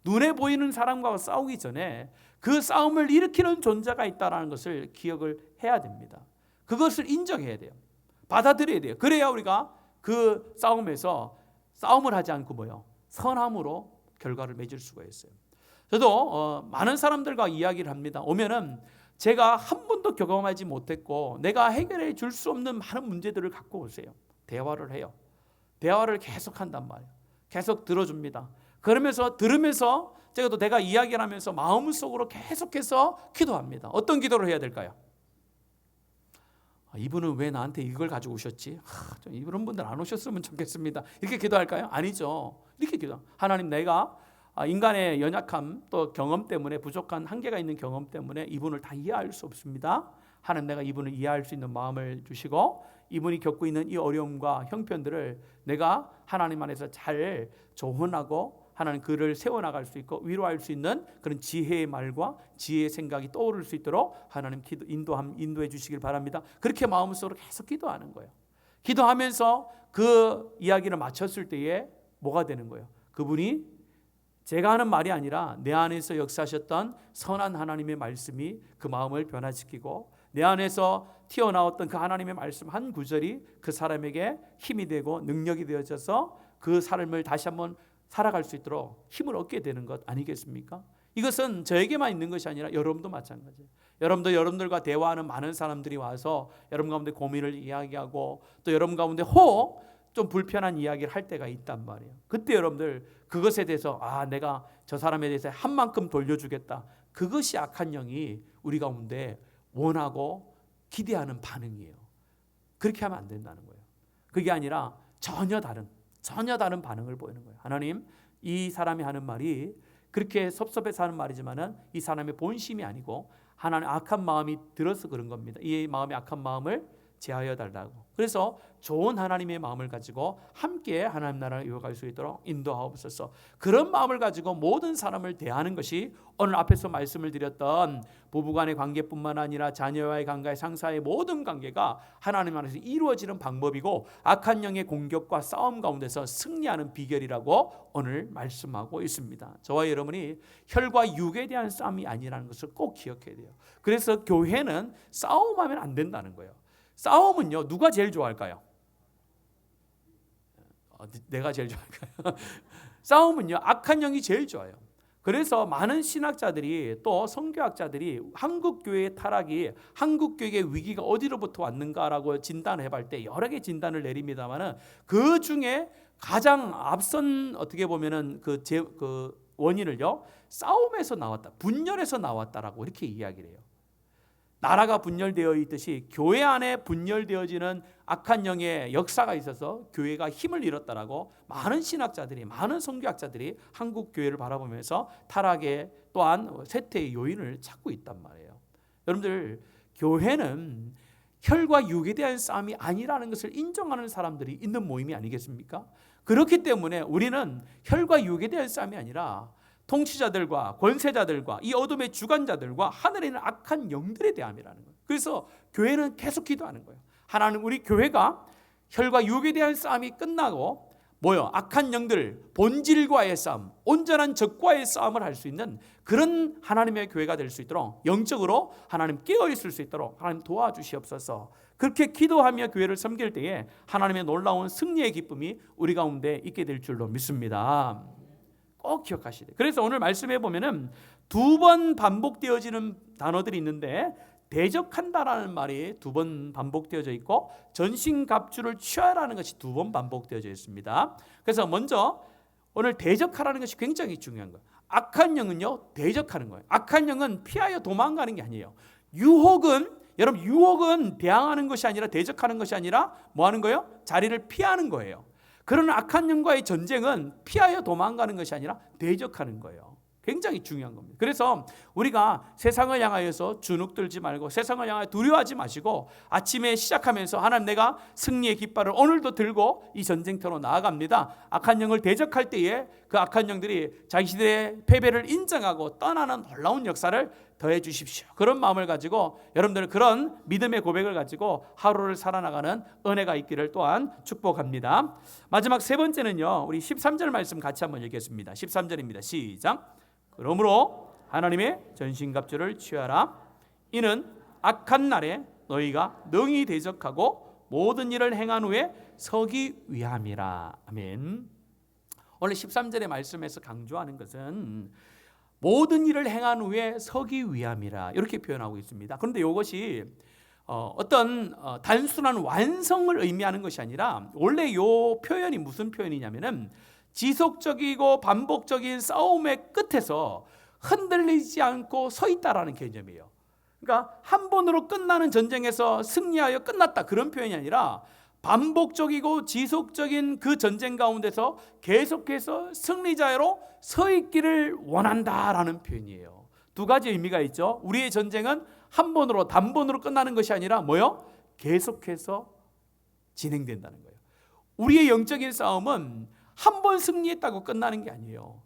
눈에 보이는 사람과 싸우기 전에 그 싸움을 일으키는 존재가 있다는 것을 기억을 해야 됩니다. 그것을 인정해야 돼요. 받아들여야 돼요. 그래야 우리가 그 싸움에서 싸움을 하지 않고 뭐요? 선함으로 결과를 맺을 수가 있어요. 저도 많은 사람들과 이야기를 합니다. 오면은 제가 한 번도 경험하지 못했고 내가 해결해 줄 수 없는 많은 문제들을 갖고 오세요. 대화를 해요. 대화를 계속 한단 말이에요. 계속 들어줍니다. 그러면서 들으면서 제가 또 내가 이야기를 하면서 마음속으로 계속해서 기도합니다. 어떤 기도를 해야 될까요? 이분은 왜 나한테 이걸 가지고 오셨지? 이런 분들 안 오셨으면 좋겠습니다. 이렇게 기도할까요? 아니죠. 이렇게 기도. 하나님, 내가 인간의 연약함 또 경험 때문에 부족한 한계가 있는 경험 때문에 이분을 다 이해할 수 없습니다. 하나님, 내가 이분을 이해할 수 있는 마음을 주시고 이분이 겪고 있는 이 어려움과 형편들을 내가 하나님 안에서 잘 조언하고 하나님 그를 세워나갈 수 있고 위로할 수 있는 그런 지혜의 말과 지혜의 생각이 떠오를 수 있도록 하나님 인도해 주시길 바랍니다. 그렇게 마음속으로 계속 기도하는 거예요. 기도하면서 그 이야기를 마쳤을 때에 뭐가 되는 거예요? 그분이 제가 하는 말이 아니라 내 안에서 역사하셨던 선한 하나님의 말씀이 그 마음을 변화시키고 내 안에서 튀어나왔던 그 하나님의 말씀 한 구절이 그 사람에게 힘이 되고 능력이 되어져서 그 삶을 다시 한번 살아갈 수 있도록 힘을 얻게 되는 것 아니겠습니까? 이것은 저에게만 있는 것이 아니라 여러분도 마찬가지예요. 여러분도 여러분들과 대화하는 많은 사람들이 와서 여러분 가운데 고민을 이야기하고 또 여러분 가운데 혹 좀 불편한 이야기를 할 때가 있단 말이에요. 그때 여러분들 그것에 대해서 내가 저 사람에 대해서 한 만큼 돌려주겠다. 그것이 악한 영이 우리 가운데 원하고 기대하는 반응이에요. 그렇게 하면 안 된다는 거예요. 그게 아니라 전혀 다른 반응을 보이는 거예요. 하나님, 이 사람이 하는 말이 그렇게 섭섭해서 하는 말이지만은 이 사람의 본심이 아니고 하나님 악한 마음이 들어서 그런 겁니다. 이 마음의 악한 마음을 제하여 달라고. 그래서 좋은 하나님의 마음을 가지고 함께 하나님 나라를 이어갈 수 있도록 인도하옵소서. 그런 마음을 가지고 모든 사람을 대하는 것이 오늘 앞에서 말씀을 드렸던 부부간의 관계뿐만 아니라 자녀와의 관계, 상사의 모든 관계가 하나님 안에서 이루어지는 방법이고 악한 영의 공격과 싸움 가운데서 승리하는 비결이라고 오늘 말씀하고 있습니다. 저와 여러분이 혈과 육에 대한 싸움이 아니라는 것을 꼭 기억해야 돼요. 그래서 교회는 싸움하면 안 된다는 거예요. 싸움은요, 누가 제일 좋아할까요? 내가 제일 좋아할까요? 싸움은요, 악한 영이 제일 좋아요. 그래서 많은 신학자들이 또 선교학자들이 한국교회의 타락이 한국교회의 위기가 어디로부터 왔는가라고 진단을 해볼 때 여러 개 진단을 내립니다만은 그 중에 가장 앞선 어떻게 보면은 그 원인을요, 싸움에서 나왔다, 분열에서 나왔다라고 이렇게 이야기를 해요. 나라가 분열되어 있듯이 교회 안에 분열되어지는 악한 영의 역사가 있어서 교회가 힘을 잃었다라고 많은 신학자들이, 많은 선교학자들이 한국 교회를 바라보면서 타락의 또한 쇠퇴의 요인을 찾고 있단 말이에요. 여러분들, 교회는 혈과 육에 대한 싸움이 아니라는 것을 인정하는 사람들이 있는 모임이 아니겠습니까? 그렇기 때문에 우리는 혈과 육에 대한 싸움이 아니라 통치자들과 권세자들과 이 어둠의 주관자들과 하늘에 있는 악한 영들에 대함이라는 거예요. 그래서 교회는 계속 기도하는 거예요. 하나님, 우리 교회가 혈과 육에 대한 싸움이 끝나고 악한 영들, 본질과의 싸움, 온전한 적과의 싸움을 할 수 있는 그런 하나님의 교회가 될 수 있도록, 영적으로 하나님 깨어 있을 수 있도록 하나님 도와주시옵소서. 그렇게 기도하며 교회를 섬길 때에 하나님의 놀라운 승리의 기쁨이 우리 가운데 있게 될 줄로 믿습니다. 꼭 기억하시야 돼요. 그래서 오늘 말씀해 보면은 2번 반복되어지는 단어들이 있는데, 대적한다라는 말이 2번 반복되어져 있고, 전신갑주를 취하라는 것이 2번 반복되어져 있습니다. 그래서 먼저 오늘 대적하라는 것이 굉장히 중요한 거예요. 악한 영은요, 대적하는 거예요. 악한 영은 피하여 도망가는 게 아니에요. 여러분, 유혹은 대항하는 것이 아니라, 대적하는 것이 아니라 뭐 하는 거예요? 자리를 피하는 거예요. 그러나 악한 영과의 전쟁은 피하여 도망가는 것이 아니라 대적하는 거예요. 굉장히 중요한 겁니다. 그래서 우리가 세상을 향하여서 주눅들지 말고, 세상을 향하여 두려워하지 마시고, 아침에 시작하면서 하나님, 내가 승리의 깃발을 오늘도 들고 이 전쟁터로 나아갑니다. 악한 영을 대적할 때에 그 악한 영들이 자기들의 패배를 인정하고 떠나는 놀라운 역사를 더해 주십시오. 그런 마음을 가지고 여러분들은 그런 믿음의 고백을 가지고 하루를 살아나가는 은혜가 있기를 또한 축복합니다. 마지막 3번째는요, 우리 13절 말씀 같이 한번 읽겠습니다. 13절입니다. 시작. 그러므로 하나님의 전신갑주를 취하라. 이는 악한 날에 너희가 능히 대적하고 모든 일을 행한 후에 서기 위함이라. 아멘. 오늘 13절의 말씀에서 강조하는 것은 모든 일을 행한 후에 서기 위함이라, 이렇게 표현하고 있습니다. 그런데 이것이 어떤 단순한 완성을 의미하는 것이 아니라, 원래 이 표현이 무슨 표현이냐면은 지속적이고 반복적인 싸움의 끝에서 흔들리지 않고 서 있다라는 개념이에요. 그러니까 한 번으로 끝나는 전쟁에서 승리하여 끝났다, 그런 표현이 아니라 반복적이고 지속적인 그 전쟁 가운데서 계속해서 승리자로 서 있기를 원한다라는 표현이에요. 2가지 의미가 있죠. 우리의 전쟁은 한 번으로, 단번으로 끝나는 것이 아니라 계속해서 진행된다는 거예요. 우리의 영적인 싸움은 한 번 승리했다고 끝나는 게 아니에요.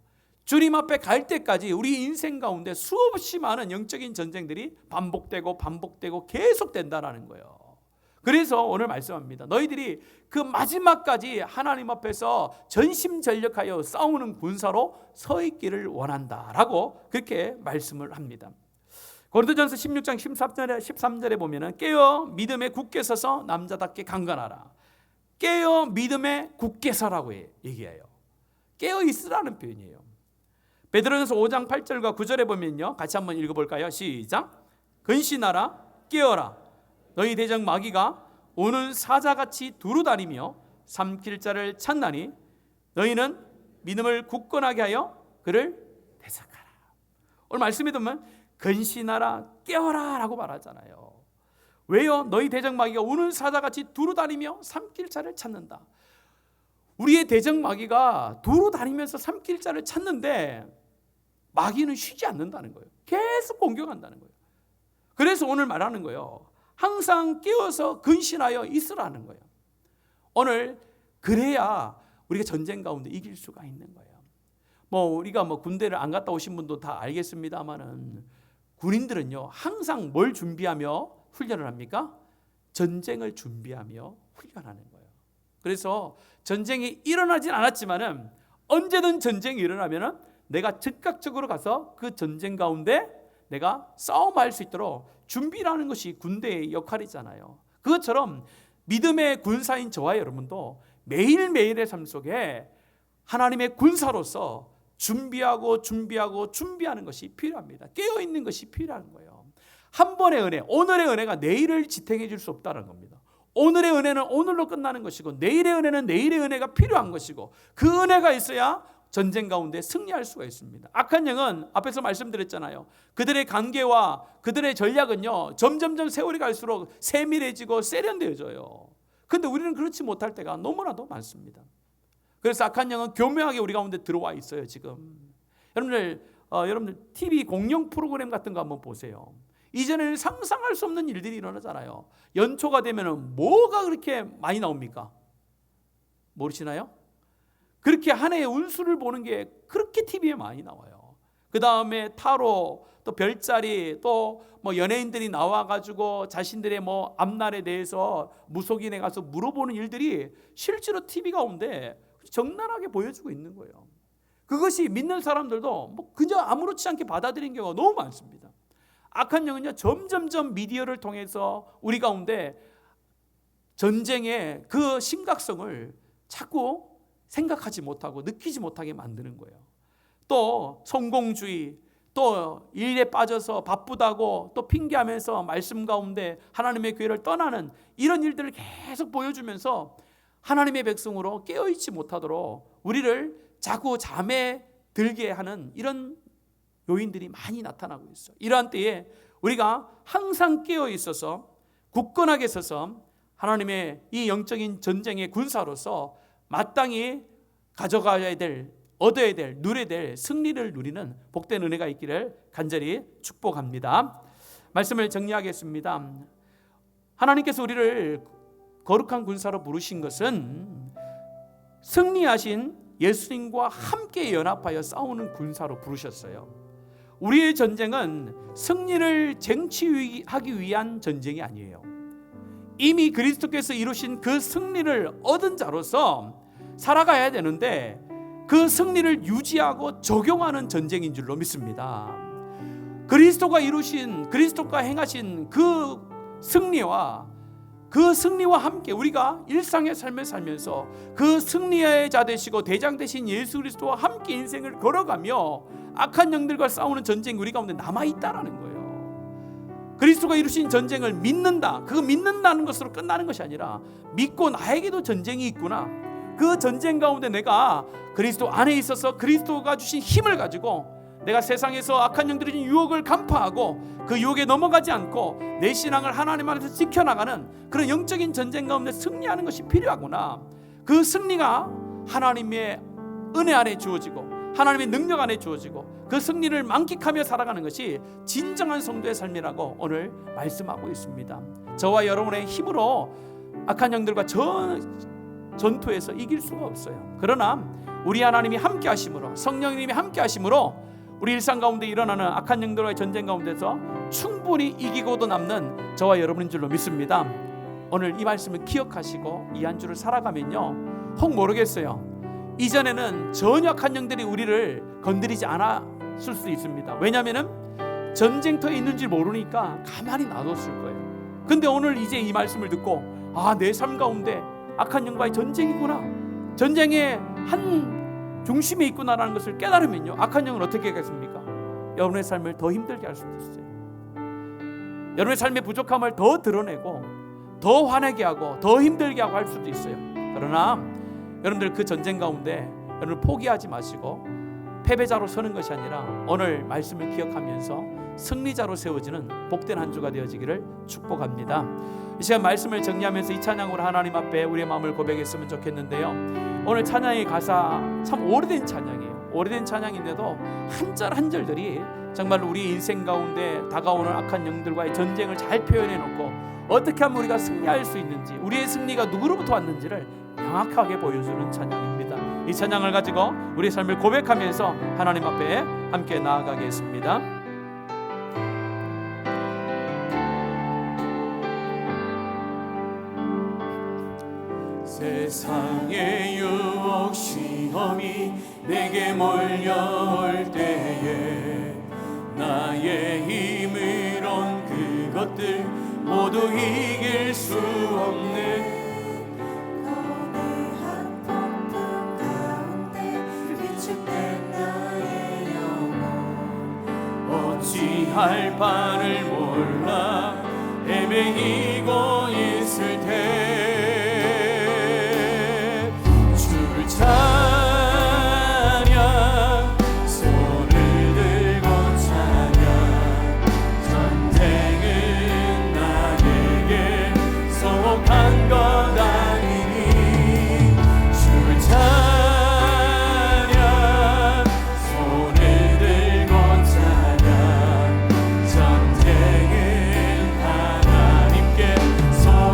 주님 앞에 갈 때까지 우리 인생 가운데 수없이 많은 영적인 전쟁들이 반복되고 계속된다는 거예요. 그래서 오늘 말씀합니다. 너희들이 그 마지막까지 하나님 앞에서 전심전력하여 싸우는 군사로 서 있기를 원한다라고 그렇게 말씀을 합니다. 고린도전서 16장 13절에 보면은 깨어 믿음에 굳게 서서 남자답게 강건하라. 깨어 믿음에 굳게 서라고 얘기해요. 깨어 있으라는 표현이에요. 베드로전서 5장 8절과 9절에 보면요, 같이 한번 읽어볼까요? 시작. 근신하라, 깨어라. 너희 대적 마귀가 오는 사자같이 두루다니며 삼킬 자를 찾나니 너희는 믿음을 굳건하게 하여 그를 대적하라. 오늘 말씀에 보면 근신하라, 깨어라 라고 말하잖아요. 왜요? 너희 대적 마귀가 오는 사자같이 두루다니며 삼킬 자를 찾는다. 우리의 대적 마귀가 두루다니면서 삼킬 자를 찾는데 마귀는 쉬지 않는다는 거예요. 계속 공격한다는 거예요. 그래서 오늘 말하는 거예요. 항상 깨어서 근신하여 있으라는 거예요. 오늘 그래야 우리가 전쟁 가운데 이길 수가 있는 거예요. 우리가 군대를 안 갔다 오신 분도 다 알겠습니다만은, 군인들은요 항상 뭘 준비하며 훈련을 합니까? 전쟁을 준비하며 훈련하는 거예요. 그래서 전쟁이 일어나진 않았지만은 언제든 전쟁이 일어나면은 내가 즉각적으로 가서 그 전쟁 가운데 내가 싸움할 수 있도록 준비라는 것이 군대의 역할이잖아요. 그것처럼 믿음의 군사인 저와 여러분도 매일매일의 삶 속에 하나님의 군사로서 준비하는 것이 필요합니다. 깨어있는 것이 필요한 거예요. 한 번의 은혜, 오늘의 은혜가 내일을 지탱해 줄 수 없다는 겁니다. 오늘의 은혜는 오늘로 끝나는 것이고, 내일의 은혜는 내일의 은혜가 필요한 것이고, 그 은혜가 있어야 전쟁 가운데 승리할 수가 있습니다. 악한 영은 앞에서 말씀드렸잖아요. 그들의 관계와 그들의 전략은요 점점점 세월이 갈수록 세밀해지고 세련되어져요. 그런데 우리는 그렇지 못할 때가 너무나도 많습니다. 그래서 악한 영은 교묘하게 우리 가운데 들어와 있어요. 지금 여러분들 TV 공영 프로그램 같은 거 한번 보세요. 이전에는 상상할 수 없는 일들이 일어나잖아요. 연초가 되면 뭐가 그렇게 많이 나옵니까? 모르시나요? 그렇게 한 해의 운수를 보는 게 그렇게 TV에 많이 나와요. 그 다음에 타로, 또 별자리, 또 뭐 연예인들이 나와가지고 자신들의 뭐 앞날에 대해서 무속인에 가서 물어보는 일들이 실제로 TV 가운데 적나라하게 보여주고 있는 거예요. 그것이 믿는 사람들도 뭐 그저 아무렇지 않게 받아들인 경우가 너무 많습니다. 악한 영은요, 점점점 미디어를 통해서 우리 가운데 전쟁의 그 심각성을 자꾸 생각하지 못하고 느끼지 못하게 만드는 거예요. 또 성공주의, 또 일에 빠져서 바쁘다고 또 핑계하면서 말씀 가운데 하나님의 교회를 떠나는 이런 일들을 계속 보여주면서 하나님의 백성으로 깨어있지 못하도록 우리를 자꾸 잠에 들게 하는 이런 요인들이 많이 나타나고 있어요. 이러한 때에 우리가 항상 깨어 있어서 굳건하게 서서 하나님의 이 영적인 전쟁의 군사로서 마땅히 가져가야 될, 얻어야 될, 누려야 될 승리를 누리는 복된 은혜가 있기를 간절히 축복합니다. 말씀을 정리하겠습니다. 하나님께서 우리를 거룩한 군사로 부르신 것은 승리하신 예수님과 함께 연합하여 싸우는 군사로 부르셨어요. 우리의 전쟁은 승리를 쟁취하기 위한 전쟁이 아니에요. 이미 그리스도께서 이루신 그 승리를 얻은 자로서 살아가야 되는데 그 승리를 유지하고 적용하는 전쟁인 줄로 믿습니다. 그리스도가 이루신, 그리스도가 행하신 그 승리와 함께 우리가 일상의 삶을 살면서 그 승리의 자 되시고 대장 되신 예수 그리스도와 함께 인생을 걸어가며 악한 영들과 싸우는 전쟁이 우리 가운데 남아있다라는 거예요. 그리스도가 이루신 전쟁을 믿는다, 그거 믿는다는 것으로 끝나는 것이 아니라 믿고 나에게도 전쟁이 있구나, 그 전쟁 가운데 내가 그리스도 안에 있어서 그리스도가 주신 힘을 가지고 내가 세상에서 악한 영들이 준 유혹을 간파하고 그 유혹에 넘어가지 않고 내 신앙을 하나님 안에서 지켜나가는 그런 영적인 전쟁 가운데 승리하는 것이 필요하구나. 그 승리가 하나님의 은혜 안에 주어지고 하나님의 능력 안에 주어지고 그 승리를 만끽하며 살아가는 것이 진정한 성도의 삶이라고 오늘 말씀하고 있습니다. 저와 여러분의 힘으로 악한 영들과 전투에서 이길 수가 없어요. 그러나 우리 하나님이 함께 하심으로, 성령님이 함께 하심으로 우리 일상 가운데 일어나는 악한 영들과의 전쟁 가운데서 충분히 이기고도 남는 저와 여러분인 줄로 믿습니다. 오늘 이 말씀을 기억하시고 이 한 주를 살아가면요, 혹 모르겠어요, 이전에는 전혀 악한 영들이 우리를 건드리지 않았을 수 있습니다. 왜냐하면 전쟁터에 있는지 모르니까 가만히 놔뒀을 거예요. 근데 오늘 이제 이 말씀을 듣고 내 삶 가운데 악한 영과의 전쟁이구나, 전쟁의 한 중심에 있구나라는 것을 깨달으면요, 악한 영은 어떻게 하겠습니까? 여러분의 삶을 더 힘들게 할 수도 있어요. 여러분의 삶의 부족함을 더 드러내고 더 화내게 하고 더 힘들게 하고 할 수도 있어요. 그러나 여러분들 그 전쟁 가운데 여러분 포기하지 마시고 패배자로 서는 것이 아니라 오늘 말씀을 기억하면서 승리자로 세워지는 복된 한 주가 되어지기를 축복합니다. 이 시간 말씀을 정리하면서 이 찬양으로 하나님 앞에 우리의 마음을 고백했으면 좋겠는데요, 오늘 찬양의 가사 참 오래된 찬양이에요. 오래된 찬양인데도 한 절 한 절들이 정말 우리 인생 가운데 다가오는 악한 영들과의 전쟁을 잘 표현해 놓고 어떻게 하면 우리가 승리할 수 있는지, 우리의 승리가 누구로부터 왔는지를 명확하게 보여주는 찬양입니다. 이 찬양을 가지고 우리의 삶을 고백하면서 하나님 앞에 함께 나아가겠습니다.
세상의 유혹 시험이 내게 몰려올 때에 나의 힘으론 그것들 모두 이길 수 없는 거대한 폭풍 가운데 위축된 나의 영혼 어찌할 바를 몰라 헤매이고 있을 때 찬양 손을 들고 찬양 전쟁은 나에게 속한 것 아니니 주 찬양 손을 들고 찬양 전쟁은 하나님께 속한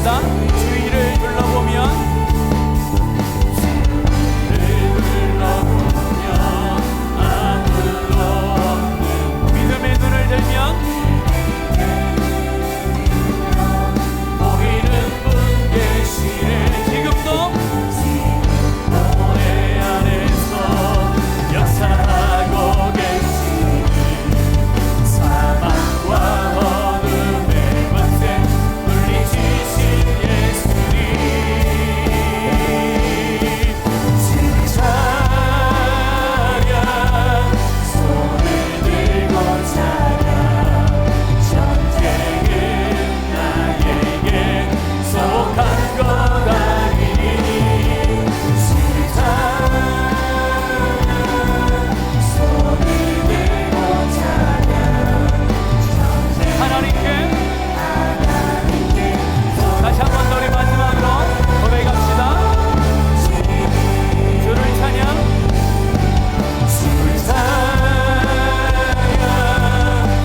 찬양합니다. 주위를 둘러보면 믿음의 눈을 들면
보이는 분 계시네.
지금도
노래 안에서 역사하고 계시네. 사망과 어둠의 권세 물리치신 예수님. 찬양 손을 들고 찬양. 전쟁은 나에게 속한 것 아니니. 찬양 손을 들고 찬양.
하나님께 다시 한번 노래 마지막으로 고백합시다. 주를 찬양.
주를 찬양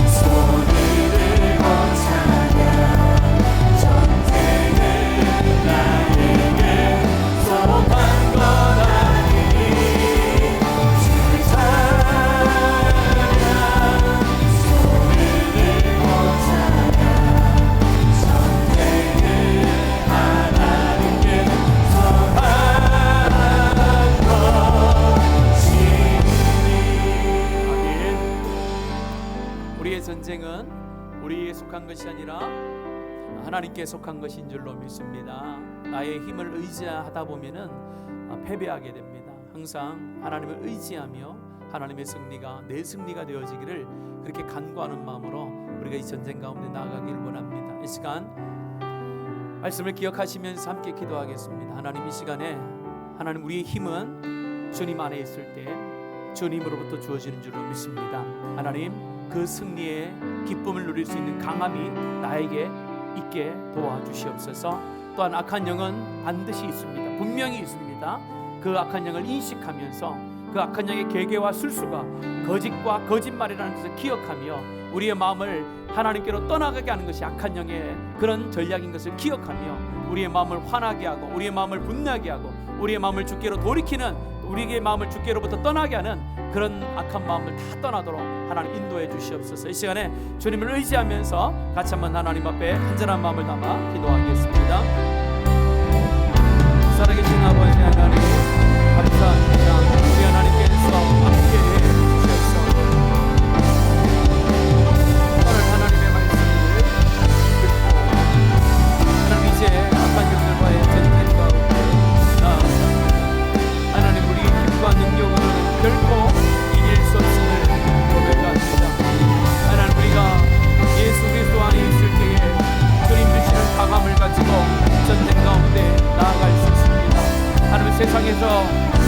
손을 들고 찬양. 전쟁은 나에게 속한 것 아니니. 주를 찬양 손을 들고 찬양. 전쟁은 하나님께 속한 것이니.
우리의 전쟁은 우리에 속한 것이 아니라 하나님께 속한 것인 줄로 믿습니다. 나의 힘을 의지하다 보면은 패배하게 됩니다. 항상 하나님을 의지하며 하나님의 승리가 내 승리가 되어지기를 그렇게 간구하는 마음으로 우리가 이 전쟁 가운데 나아가기를 원합니다. 이 시간 말씀을 기억하시면서 함께 기도하겠습니다. 하나님, 이 시간에 하나님, 우리의 힘은 주님 안에 있을 때 주님으로부터 주어지는 줄로 믿습니다. 하나님, 그 승리의 기쁨을 누릴 수 있는 강함이 나에게 있게 도와주시옵소서. 또한 악한 영은 반드시 있습니다. 분명히 있습니다. 그 악한 영을 인식하면서 그 악한 영의 계계와 술수가 거짓과 거짓말이라는 것을 기억하며 우리의 마음을 하나님께로 떠나가게 하는 것이 악한 영의 그런 전략인 것을 기억하며 우리의 마음을 화나게 하고 우리의 마음을 분나게 하고 우리의 마음을 주께로 돌이키는, 우리의 마음을 주께로부터 떠나게 하는 그런 악한 마음을 다 떠나도록 하나님 인도해 주시옵소서. 이 시간에 주님을 의지하면서 같이 한번 하나님 앞에 간절한 마음을 담아 기도하겠습니다. 살아계신 아버지 하나님, 감사합니다. 우리 하나님께서 함께해 주셔서 오늘 하나님의 말씀을 듣고 하나님, 이제 악한 영들과의 전쟁 가운데 나아가 하나님, 우리 힘과 능력으로는 결코 이길 수 없음을 고백합니다. 하나님, 우리가 예수 그리스도 안에 있을 때에 주님 주시는 강함을 가지고 전쟁 가운데 나아갈 수 있습니다. 하나님, 세상에서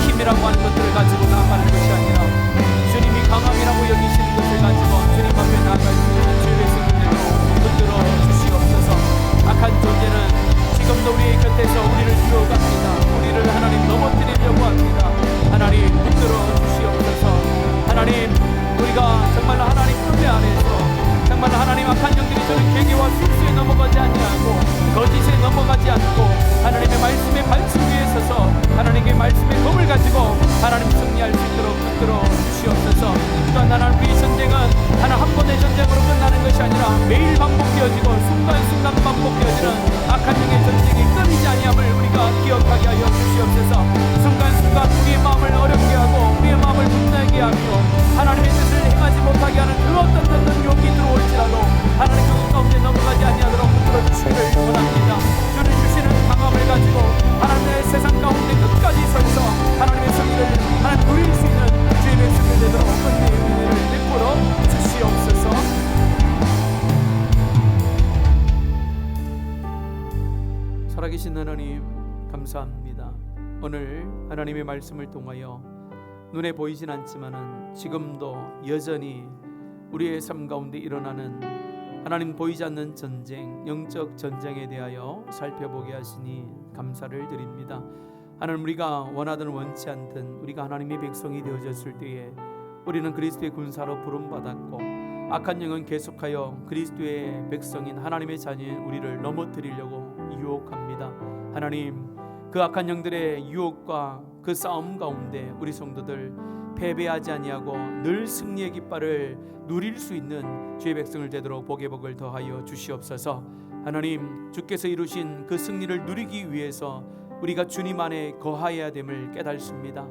힘이라고 하는 것들을 가지고 나아가는 것이 아니라 주님이 강함이라고 여기시는 것을 가지고 주님 앞에 나아갈 수 있는 주의 백성들로 붙들어 주시옵소서. 악한 존재는 지금도 우리의 곁에서 우리를 유혹합니다. 우리를 하나님 넘어뜨리려고 합니다. 하나님, 붙들어 주시옵소서. 하나님, 우리가 정말로 하나님 은혜 안에서 정말로 하나님 악한 영들이 저는 계계와 술수에 넘어가지 아니하고 거짓에 넘어가지 않고 하나님의 말씀의 발치 위에 서서 하나님의 말씀의 검을 가지고 하나님 승리할 수 있도록 붙들어 주시옵소서. 또한 하나님, 우리 전쟁은 하나 한 번의 전쟁으로 끝나는 것이 아니라 매일 반복되어지고 순간순간 반복되어지는 악한 영의 전쟁이 끊이지 아니함을 우리가 기억하게 하여 주시옵소서. 순간순간 우리의 마음을 어렵게 하고 우리의 마음을 분나게 하며 하나님의 뜻을 행하지 못하게 하는 그 어떤 욕이 들어올지라도 하나님 그 가운데 넘어가지 아니하도록 붙들어 주시기를 원합니다. 주는 주시는 강함을 가지고 하나님의 세상 가운데 끝까지 서서 하나님의 승리를 하나님 누릴 수 있는 주의 백성들 되도록 은혜의 은혜를 베풀어 주시옵소서. 살아계신 하나님, 감사합니다. 오늘 하나님의 말씀을 통하여 눈에 보이진 않지만은 지금도 여전히 우리의 삶 가운데 일어나는 하나님 보이지 않는 전쟁, 영적 전쟁에 대하여 살펴보게 하시니 감사를 드립니다. 하나님, 우리가 원하든 원치 않든 우리가 하나님의 백성이 되어졌을 때에 우리는 그리스도의 군사로 부름받았고 악한 영은 계속하여 그리스도의 백성인 하나님의 자녀인 우리를 넘어뜨리려고 유혹합니다. 하나님, 그 악한 영들의 유혹과 그 싸움 가운데 우리 성도들 패배하지 아니하고 늘 승리의 깃발을 누릴 수 있는 주의 백성을 되도록 복의 복을 더하여 주시옵소서. 하나님, 주께서 이루신 그 승리를 누리기 위해서 우리가 주님 안에 거하여야 됨을 깨닫습니다.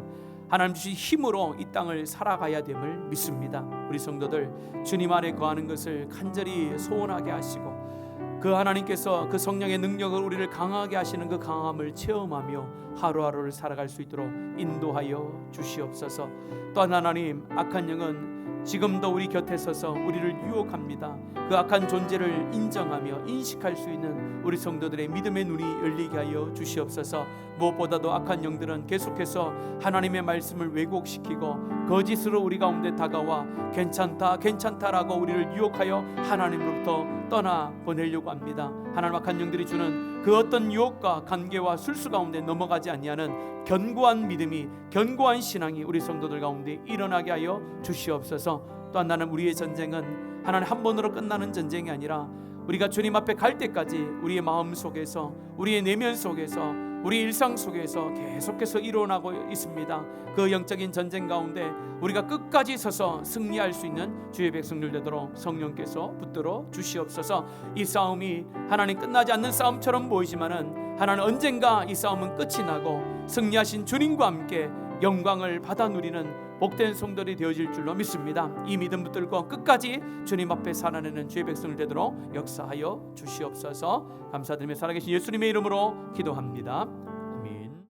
하나님 주신 힘으로 이 땅을 살아가야 됨을 믿습니다. 우리 성도들 주님 안에 거하는 것을 간절히 소원하게 하시고 그 하나님께서 그 성령의 능력을 우리를 강하게 하시는 그 강함을 체험하며 하루하루를 살아갈 수 있도록 인도하여 주시옵소서. 또한 하나님, 악한 영은 지금도 우리 곁에 서서 우리를 유혹합니다. 그 악한 존재를 인정하며 인식할 수 있는 우리 성도들의 믿음의 눈이 열리게 하여 주시옵소서. 무엇보다도 악한 영들은 계속해서 하나님의 말씀을 왜곡시키고 거짓으로 우리 가운데 다가와 괜찮다 괜찮다라고 우리를 유혹하여 하나님으로부터 떠나 보내려고 합니다. 하나님, 악한 영들이 주는 그 어떤 유혹과 관계와 술수 가운데 넘어가지 아니하는 견고한 믿음이, 견고한 신앙이 우리 성도들 가운데 일어나게 하여 주시옵소서. 또한 나는 우리의 전쟁은 하나님 한 번으로 끝나는 전쟁이 아니라 우리가 주님 앞에 갈 때까지 우리의 마음 속에서, 우리의 내면 속에서, 우리 일상 속에서 계속해서 일어나고 있습니다. 그 영적인 전쟁 가운데 우리가 끝까지 서서 승리할 수 있는 주의 백성들 되도록 성령께서 붙들어 주시옵소서. 이 싸움이 하나님 끝나지 않는 싸움처럼 보이지만은 하나님 언젠가 이 싸움은 끝이 나고 승리하신 주님과 함께 영광을 받아 누리는 복된 성도들이 되어질 줄로 믿습니다. 이 믿음 붙들고 끝까지 주님 앞에 살아내는 주의 백성을 되도록 역사하여 주시옵소서. 감사드리며 살아계신 예수님의 이름으로 기도합니다.